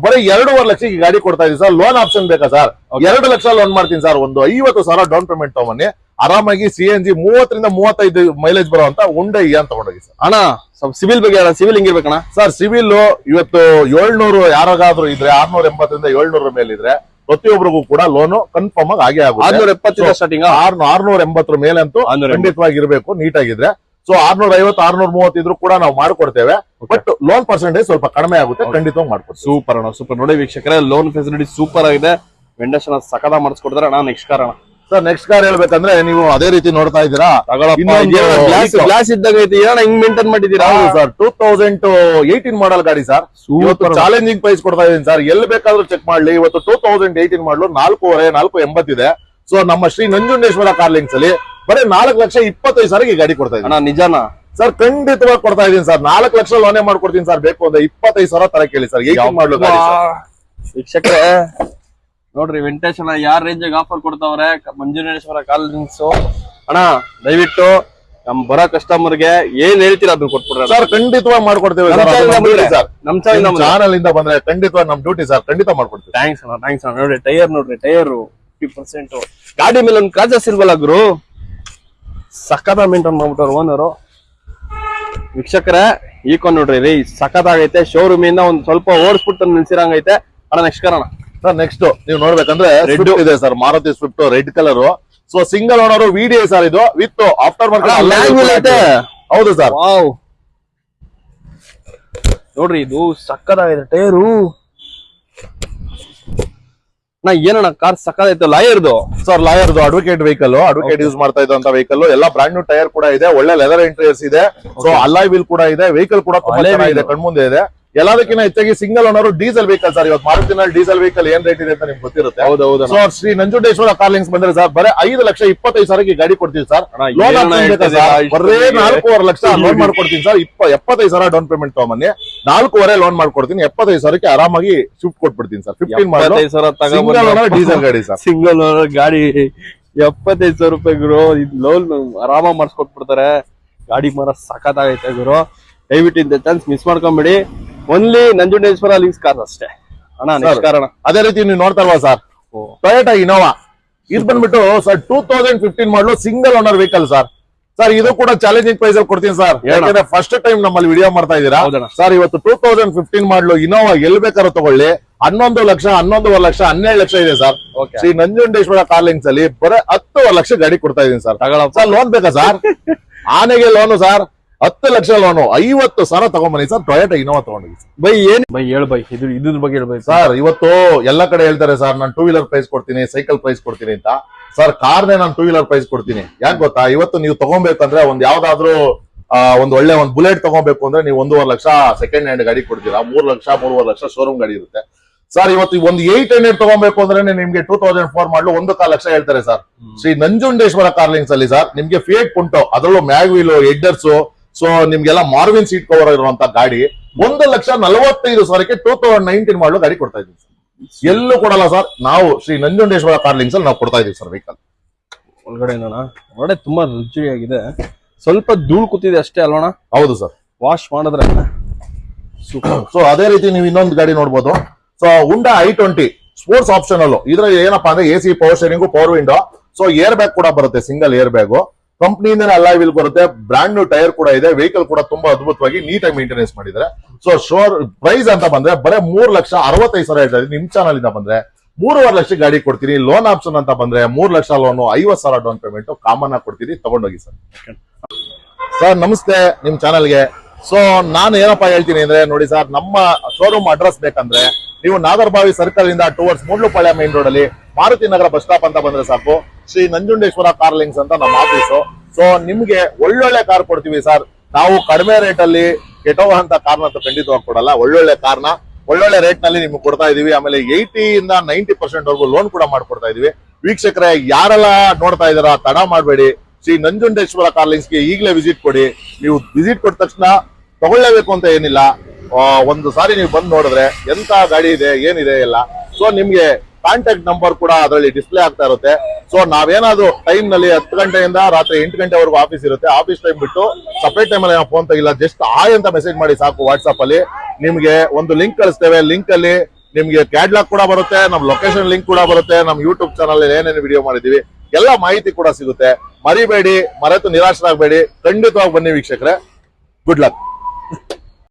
ಬರೀ 2.5 ಲಕ್ಷ ಈ ಗಾಡಿ ಕೊಡ್ತಾ ಇದೀವಿ ಸರ್. ಲೋನ್ ಆಪ್ಷನ್ ಬೇಕಾ ಸರ್? 2 ಲಕ್ಷ ಲೋನ್ ಮಾಡ್ತೀನಿ ಸರ್. ಒಂದು 50,000 ಡೌನ್ ಪೇಮೆಂಟ್ ತಗೊಂಬನ್ನಿ. ಆರಾಮಾಗಿ CNG 30 ರಿಂದ 35 ಮೈಲೇಜ್ ಬರುವಂತ ಹುಂಡೈ ಇಯಾನ್ ತಗೊಂಡೋಗಿ ಸರ್. ಅಣ್ಣ ಸ್ವಲ್ಪ ಸಿವಿಲ್ ಬಗ್ಗೆ ಸಿವಿಲ್ ಹೆಂಗಿರ್ಬೇಕಣ್ಣ ಸರ್? ಸಿವಿಲ್ ಇವತ್ತು 700 ಯಾರಿಗಾದ್ರೂ ಇದ್ರೆ 680 ರಿಂದ 700 ಮೇಲೆ ಇದ್ರೆ ಪ್ರತಿಯೊಬ್ಬರಿಗೂ ಕೂಡ ಲೋನು ಕನ್ಫರ್ಮ್ ಆಗಿ ಆಗೇ ಆಗುತ್ತೆ. 670 ಸ್ಟಾರ್ಟಿಂಗ್. 680 ಮೇಲೆ ಅಂತೂ ಖಂಡಿತವಾಗಿ ಇರಬೇಕು, ನೀಟಾಗಿದ್ರೆ. ಸೊ 650 630 ಇದ್ರು ಕೂಡ ನಾವು ಮಾಡ್ಕೊಡ್ತೇವೆ. ಬಟ್ ಲೋನ್ ಪರ್ಸೆಂಟೇಜ್ ಸ್ವಲ್ಪ ಕಡಿಮೆ ಆಗುತ್ತೆ, ಖಂಡಿತವಾಗಿ ಮಾಡ್ಕೊಡ್ತೀವಿ. ಸೂಪರ್ ಅಣ್ಣ, ಸೂಪರ್. ನೋಡಿ ವೀಕ್ಷಕರೇ, ಲೋನ್ ಫೆಸಿಲಿಟಿ ಸೂಪರ್ ಆಗಿದೆ. ವೆಂಡೇಶನ್ ಸಕದ ಮಾಡಿಸ್ಕೊಡ್ತಾರೆ ಅಣ್ಣ. ನೆಕ್ಸ್ಟ್ ಕಾರ್ ಅಣ್ಣ ಸರ್. ನೆಕ್ಸ್ಟ್ ಕಾರ್ ಹೇಳ್ಬೇಕಂದ್ರೆ ನೀವು ಅದೇ ರೀತಿ ನೋಡ್ತಾ ಇದ್ದೀರಾ. ಗ್ಲಾಸ್ ಇದ್ದಾಗ ಹಿಂಗ್ ಮೇಂಟೈನ್ ಮಾಡಿದೀರಾ ಸರ್. 2018 ಮಾಡಲ್ ಗಾಡಿ ಸರ್. ಇವತ್ತು ಚಾಲೆಂಜಿಂಗ್ ಪ್ರೈಸ್ ಕೊಡ್ತಾ ಇದೀನಿ ಸರ್. ಎಲ್ಲಿ ಬೇಕಾದ್ರೂ ಚೆಕ್ ಮಾಡ್ಲಿ. ಇವತ್ತು 2018 ಮಾಡಲು 4.5 ಇದೆ. ಸೊ ನಮ್ಮ ಶ್ರೀ ನಂಜುಂಡೇಶ್ವರ ಕಾರ್ಲಿಂಗ್ಸ್ ಅಲ್ಲಿ ಬರೀ 4,25,000 ಈ ಗಾಡಿ ಕೊಡ್ತಾ ಇದ್ದೀನಿ. ನಿಜಾನ ಸರ್? ಖಂಡಿತವಾಗಿ ಕೊಡ್ತಾ ಇದೀನಿ ಸರ್. 4 ಲಕ್ಷ ಲೋನೇ ಮಾಡ್ಕೊಡ್ತೀನಿ ಸರ್. ಬೇಕು ಅಂದ್ರೆ 25,000 ತರ ಕೇಳಿ ಸರ್. 18 ಮಾಡಲು ಗಾಡಿ. ವೀಕ್ಷಕರೇ ನೋಡ್ರಿ, ವೆಂಕಟೇಶ್ ಯಾರ ರೇಂಜ್ ಆಫರ್ ಕೊಡ್ತಾವ್ರೆ ಮಂಜುನಾಥೇಶ್ವರ ಕಾಲೇಜ್ ಅಣ್ಣ. ದಯವಿಟ್ಟು ನಮ್ ಬರೋ ಕಸ್ಟಮರ್ಗೆ ಏನ್ ಹೇಳ್ತೀರಾ ಅದನ್ನ ಕೊಟ್ಬಿಡ್ರೆ ಸರ್ ಖಂಡಿತವಾಗಿ ಮಾಡ್ಕೊಡ್ತೀವಿ ನಮ್ ಚಾನಲ್ ಬಂದ್ರೆ ಸರ್. ನಮ್ ಚಾನಲ್ ಚಾನಲ್ ಇಂದ ಬಂದ್ರೆ ಖಂಡಿತವಾಗಿ ನಮ್ ಡ್ಯೂಟಿ ಸರ್, ಖಂಡಿತ ಮಾಡ್ಕೊಡ್ತೀವಿ. ಥ್ಯಾಂಕ್ಸ್ ಅಣ್ಣ ನೋಡ್ರಿ ಟೈರ್ 50%. ಗಾಡಿ ಮೇಲೆ ಒಂದು ಕ್ರಾಚಸ್ ಇಲ್ವಲ್ಲ ಗುರು, ಸಕ್ಕತ್ತ ಮೇಂಟೈನ್ ಮಾಡ್ಬಿಟ್ಟವ್ರು ಓನರು. ವೀಕ್ಷಕರೇ ಈಕೊಂಡ್ ನೋಡ್ರಿ ರೀ ಸಕ್ಕತ್ತಾಗೈತೆ. ಶೋರೂಮ್ ಇಂದ ಒಂದ್ ಸ್ವಲ್ಪ ಓಡಿಸ್ಬಿಟ್ಟು ನಿಲ್ಸಿರಂಗೈತೆ ಅಣ್ಣ. ನೆಕ್ಸ್ಟ್ ಕಾರಣ ಸರ್ ನೆಕ್ಸ್ಟ್ ನೀವು ನೋಡ್ಬೇಕಂದ್ರೆ ರೆಡ್ ಇದೆ sir, Maruti Swift red colour. So single owner VDI sir ಇದು, ವಿತ್ ಆಫ್ಟರ್ ಮಾರ್ಕೆಟ್. ಹೌದು ಸರ್. ವಾವ್ ನೋಡ್ರಿ ಇದು ಸಕ್ಕತ್ತಾಗಿದೆ ಟೈರು. ನಾ ಏನಣ್ಣ ಕಾರ್ ಸಕ್ಕತ್ತೈತೆ. ಲಾಯರ್ದು ಸರ್, ಲಾಯರ್ದು ಅಡ್ವೊಕೇಟ್ ವೆಹಿಕಲ್, ಅಡ್ವೊಕೇಟ್ ಯೂಸ್ ಮಾಡ್ತಾ ಇದ್ದಂತ ವೆಹಿಕಲ್. ಎಲ್ಲ ಬ್ರಾಂಡ್ ನ್ಯೂ ಟೈರ್ ಕೂಡ ಇದೆ, ಒಳ್ಳೆ ಲೆದರ್ ಇಂಟೀರಿಯರ್ಸ್ ಇದೆ. ಸೊ ಅಲಾಯ್ ವೀಲ್ ಕೂಡ ಇದೆ, ವೆಹಿಕಲ್ ಕೂಡ ತುಂಬಾ ಚೆನ್ನಾಗಿದೆ, ಕಣ್ಮುಂದೆ ಇದೆ. ಎಲ್ಲದಕ್ಕಿಂತ ಹೆಚ್ಚಾಗಿ single owner diesel vehicle sir. ಇವತ್ತು ಮಾರುತಿನಲ್ಲಿ ಡೀಸೆಲ್ ವೆಹಿಕಲ್ ಏನ್ ರೇಟ್ ಇದೆ ಅಂತ ನಿಮ್ಗೆ ಗೊತ್ತಿರುತ್ತೆ. ಹೌದೌದು. So Shri Nanjundeshwara car links ಬಂದ್ರೆ ಸರ್ ಬರೀ 5,25,000 ಗಾಡಿ ಕೊಡ್ತೀವಿ ಸರ್. ಲೋನ್ ಬರೇ 4.5 ಲಕ್ಷ ಲೋನ್ ಮಾಡ್ಕೊಡ್ತೀನಿ ಸರ್. 75,000 ಡೌನ್ ಪೇಮೆಂಟ್ ತಗೊಂಬನ್ನಿ, 4.5 ಲೋನ್ ಮಾಡ್ಕೊಡ್ತೀನಿ. 75,000 ಆರಾಮಾಗಿ ಶಿಫ್ಟ್ ಕೊಟ್ಬಿಡ್ತೀನಿ ಸರ್. 15 ಮಾಡಲು ಡೀಸೆಲ್ ಗಾಡಿ ಸರ್. ಸಿಂಗಲ್ ಓನರ್ ಗಾಡಿ 75,000 ರೂಪಾಯಿ ಗುರು. ಲೋನ್ ಆರಾಮಾಗಿ ಮಾಡಿಸ್ಕೊಟ್ಬಿಡ್ತಾರೆ. ಗಾಡಿ ಮರ ಸಖತ್ತಾಗೈತೆ ಗುರು. ದಯವಿಟ್ಟು ಇಂದ ಚಾನ್ಸ್ ಮಿಸ್ ಮಾಡ್ಕೊಂಬಿಡಿ. ಓನ್ಲಿ ನಂಜುಂಡೇಶ್ವರ ಲಿಂಕ್ಸ್ ಕಾರ್ಸ್ ಅಷ್ಟೇ ಅಣ್ಣ. ನೆಕ್ಸ್ಟ್ ಕಾರಣ ಅದೇ ರೀತಿ ನೀವು ನೋಡ್ತಾ ಇಲ್ವಾ ಸರ್, ಟೊಯೋಟಾ ಇನೋವಾ. ಇದು ಬಂದ್ಬಿಟ್ಟು ಸರ್ 2015 ಮಾಡಲು single owner vehicle sir. Sir ಇದು ಕೂಡ ಚಾಲೆಂಜಿಂಗ್ ಪ್ರೈಸ್ ಅಲ್ಲಿ ಕೊಡ್ತೀನಿ ಸರ್, ಯಾಕಂದ್ರೆ ಫಸ್ಟ್ ಟೈಮ್ ನಮ್ಮಲ್ಲಿ ವಿಡಿಯೋ ಮಾಡ್ತಾ ಇದ್ದೀರಾ ಸರ್. ಇವತ್ತು 2015 ಮಾಡಲು ಇನೋವಾ ಎಲ್ ಬೇಕಾದ್ರೂ ತಗೊಳ್ಳಿ, 11 ಲಕ್ಷ, 11.5 ಲಕ್ಷ, 12 ಲಕ್ಷ ಇದೆ sir. Shri Nanjundeshwara car links ಅಲ್ಲಿ ಬರೀ 10 ಲಕ್ಷ ಗಾಡಿ ಕೊಡ್ತಾ ಇದೀನಿ ಸರ್. ಸರ್ ಲೋನ್ ಬೇಕಾ ಸರ್? ಆನೆಗೆ ಲೋನು ಸರ್, 10 ಲಕ್ಷ ಲೋನು, 50,000 ತಗೊಂಬನ್ನಿ ಸರ್. ಟೊಯೋಟಾ ಇನೋವಾ ತಗೊಂಡಿದ್ದೀನಿ ಬೈ. ಏನ್ ಬೈ ಹೇಳ ಬೈ, ಇದ್ರ ಬಗ್ಗೆ ಹೇಳ್ಬೈ ಸರ್. ಇವತ್ತು ಎಲ್ಲ ಕಡೆ ಹೇಳ್ತಾರೆ ಸರ್ ನಾನು 2 ವೀಲರ್ ಪ್ರೈಸ್ ಕೊಡ್ತೀನಿ, ಸೈಕಲ್ ಪ್ರೈಸ್ ಕೊಡ್ತೀನಿ ಅಂತ. ಸರ್ ಕಾರ್ನೇ ನಾನು 2 ವೀಲರ್ ಪ್ರೈಸ್ ಕೊಡ್ತೀನಿ. ಯಾಕೆ ಗೊತ್ತಾ, ಇವತ್ತು ನೀವು ತಗೊಬೇಕಂದ್ರೆ ಒಂದ್ ಯಾವ್ದಾದ್ರು ಒಂದ್ ಒಳ್ಳೆ ಒಂದ್ ಬುಲೆಟ್ ತಗೋಬೇಕು ಅಂದ್ರೆ ನೀವು 1.5 ಲಕ್ಷ ಸೆಕೆಂಡ್ ಹ್ಯಾಂಡ್ ಗಾಡಿ ಕೊಡ್ತೀರಾ, 3 ಲಕ್ಷ 3.5 ಲಕ್ಷ ಶೋರೂಮ್ ಗಾಡಿ ಇರುತ್ತೆ ಸರ್. ಇವತ್ತು ಒಂದು 800 ತಗೋಬೇಕು ಅಂದ್ರೆ ನಿಮ್ಗೆ 2004 ಮಾಡಲು 1.25 ಲಕ್ಷ ಹೇಳ್ತಾರೆ sir. Shri Nanjundeshwara car links ಅಲ್ಲಿ ಸರ್ ನಿಮ್ಗೆ ಫಿಯೇಟ್ ಪುಂಟೋ, ಅದರಲ್ಲೂ ಮ್ಯಾಗ್ ವೀಲು, ಹೆಡ್ಡರ್ಸ್, ಸೊ ನಿಮ್ಗೆಲ್ಲ ಮಾರ್ವಿನ್ ಸೀಟ್ ಕವರ್ ಇರುವಂತ ಗಾಡಿ 1,45,000 2019 ಮಾಡಲು ಗಾಡಿ ಕೊಡ್ತಾ ಇದೀವಿ ಸರ್. ಎಲ್ಲೂ ಕೊಡಲ್ಲ ಸರ್, ನಾವು ಶ್ರೀ ನಂಜುಂಡೇಶ್ವರ ಕಾರ್ ಲಿಂಕ್ಸ್ ಅಲ್ಲಿ ನಾವು ಕೊಡ್ತಾ ಇದೀವಿ ಸರ್ ವೆಹಿಕಲ್. ಒಳಗಡೆ ನೋಡ ತುಂಬಾ ರುಚಿಯಾಗಿದೆ. ಸ್ವಲ್ಪ ಧೂಳು ಕೂತಿದೆ ಅಷ್ಟೇ ಅಲ್ವಣ? ಹೌದು ಸರ್. ವಾಶ್ ಮಾಡಿದ್ರೆ ಸೂಪರ್. ಸೊ ಅದೇ ರೀತಿ ನೀವು ಇನ್ನೊಂದು ಗಾಡಿ ನೋಡ್ಬೋದು. ಸೊ ಹುಂಡಾ i20 ಸ್ಪೋರ್ಟ್ಸ್ ಆಪ್ಷನ್ ಅಲ್ಲೂ ಇದ್ರಲ್ಲಿ ಏನಪ್ಪಾ ಅಂದ್ರೆ AC power steering, power window, so air bag ಕೂಡ ಬರುತ್ತೆ, ಸಿಂಗಲ್ ಏರ್ ಬ್ಯಾಗು. ಕಂಪ್ನಿಯಿಂದನೇ ಅಲಾಯ್ ವೀಲ್ ಬರುತ್ತೆ, ಬ್ರಾಂಡ್ ನ್ಯೂ ಟೈರ್ ಕೂಡ ಇದೆ, ವೆಹಿಕಲ್ ಕೂಡ ತುಂಬಾ ಅದ್ಭುತವಾಗಿ ನೀಟಾಗಿ ಮೇಂಟೆನೆನ್ಸ್ ಮಾಡಿದ್ದಾರೆ. ಸೊ ಶೋರ್ ಪ್ರೈಸ್ ಅಂತ ಬಂದ್ರೆ ಬರೀ 3,65,000 ಹೇಳ್ತಾ ಇದ್ದೀನಿ. ನಿಮ್ ಚಾನಲ್ ಇಂದ ಬಂದ್ರೆ 3.5 ಲಕ್ಷ ಗಾಡಿ ಕೊಡ್ತೀನಿ. ಲೋನ್ ಆಪ್ಷನ್ ಅಂತ ಬಂದ್ರೆ 3 lakh loan, 50,000 down payment common ಆಗಿ ಕೊಡ್ತೀನಿ, ತಗೊಂಡೋಗಿ ಸರ್. ಸರ್ ನಮಸ್ತೆ ನಿಮ್ ಚಾನಲ್ಗೆ. ಸೊ ನಾನು ಏನಪ್ಪಾ ಹೇಳ್ತೀನಿ ಅಂದ್ರೆ ನೋಡಿ ಸರ್, ನಮ್ಮ ಶೋರೂಮ್ ಅಡ್ರೆಸ್ ಬೇಕಂದ್ರೆ ನೀವು ನಾಗರಬಾವಿ ಸರ್ಕಲ್ ಇಂದ ಟುವರ್ಡ್ಸ್ ಮೂಡ್ಲುಪಾಳ್ಯ ಮೇನ್ ರೋಡ್ ಅಲ್ಲಿ ಮಾರುತಿ ನಗರ ಬಸ್ ಸ್ಟಾಪ್ ಅಂತ ಬಂದ್ರೆ ಸಾಕು. ಶ್ರೀ ನಂಜುಂಡೇಶ್ವರ ಕಾರ್ ಲಿಂಕ್ಸ್ ಅಂತ ನಮ್ಮ ಆಫೀಸು. ಸೊ ನಿಮ್ಗೆ ಒಳ್ಳೊಳ್ಳೆ ಕಾರ್ ಕೊಡ್ತೀವಿ ಸರ್. ನಾವು ಕಡಿಮೆ ರೇಟ್ ಅಲ್ಲಿ ಕೆಟ್ಟೋಗಂತ ಕಾರ್ನ ಖಂಡಿತವಾಗಿ ಕೊಡಲ್ಲ. ಒಳ್ಳೊಳ್ಳೆ ಕಾರ್ನ ಒಳ್ಳೊಳ್ಳೆ ರೇಟ್ ನಲ್ಲಿ ನಿಮ್ಗೆ ಕೊಡ್ತಾ ಇದೀವಿ. ಆಮೇಲೆ 80 ಇಂದ 90% ವರೆಗೂ ಲೋನ್ ಕೂಡ ಮಾಡ್ಕೊಡ್ತಾ ಇದೀವಿ. ವೀಕ್ಷಕರೇ ಯಾರೆಲ್ಲ ನೋಡ್ತಾ ಇದಾರ ತಡ ಮಾಡಬೇಡಿ, ಶ್ರೀ ನಂಜುಂಡೇಶ್ವರ ಕಾರ್ ಲಿಂಕ್ಸ್ ಗೆ ಈಗಲೇ ವಿಸಿಟ್ ಕೊಡಿ. ನೀವು ವಿಸಿಟ್ ಕೊಟ್ಟ ತಕ್ಷಣ ತಗೊಳ್ಳೇಬೇಕು ಅಂತ ಏನಿಲ್ಲ, ಒಂದು ಸಾರಿ ನೀವು ಬಂದು ನೋಡಿದ್ರೆ ಎಂತ ಗಾಡಿ ಇದೆ ಏನಿದೆ ಎಲ್ಲ. ಸೊ ನಿಮ್ಗೆ ಕಾಂಟ್ಯಾಕ್ಟ್ ನಂಬರ್ ಕೂಡ ಅದರಲ್ಲಿ ಡಿಸ್ಪ್ಲೇ ಆಗ್ತಾ ಇರುತ್ತೆ. ಸೊ ನಾವೇನಾದ್ರೂ ಟೈಮ್ ನಲ್ಲಿ 10 ಗಂಟೆಯಿಂದ ರಾತ್ರಿ 8 ಗಂಟೆವರೆಗೂ ಆಫೀಸ್ ಇರುತ್ತೆ. ಆಫೀಸ್ ಟೈಮ್ ಬಿಟ್ಟು ಸಪರೇಟ್ ಟೈಮ್ ಅಲ್ಲಿ ನಾವು ಫೋನ್ ತೆಗಿಲ್ಲ, ಜಸ್ಟ್ ಹಾಯ್ ಅಂತ ಮೆಸೇಜ್ ಮಾಡಿ ಸಾಕು. ವಾಟ್ಸ್ಆಪ್ ಅಲ್ಲಿ ನಿಮ್ಗೆ ಒಂದು ಲಿಂಕ್ ಕಳಿಸ್ತೇವೆ. ಲಿಂಕ್ ಅಲ್ಲಿ ನಿಮ್ಗೆ ಕ್ಯಾಟ್ಲಾಗ್ ಕೂಡ ಬರುತ್ತೆ, ನಮ್ ಲೊಕೇಶನ್ ಲಿಂಕ್ ಕೂಡ ಬರುತ್ತೆ, ನಮ್ ಯೂಟ್ಯೂಬ್ ಚಾನಲ್ ಏನೇನು ವಿಡಿಯೋ ಮಾಡಿದೀವಿ ಎಲ್ಲ ಮಾಹಿತಿ ಕೂಡ ಸಿಗುತ್ತೆ. ಮರಿಬೇಡಿ, ಮರೆತು ನಿರಾಶರಾಗಬೇಡಿ, ಖಂಡಿತವಾಗಿ ಬನ್ನಿ ವೀಕ್ಷಕರೇ. Good luck.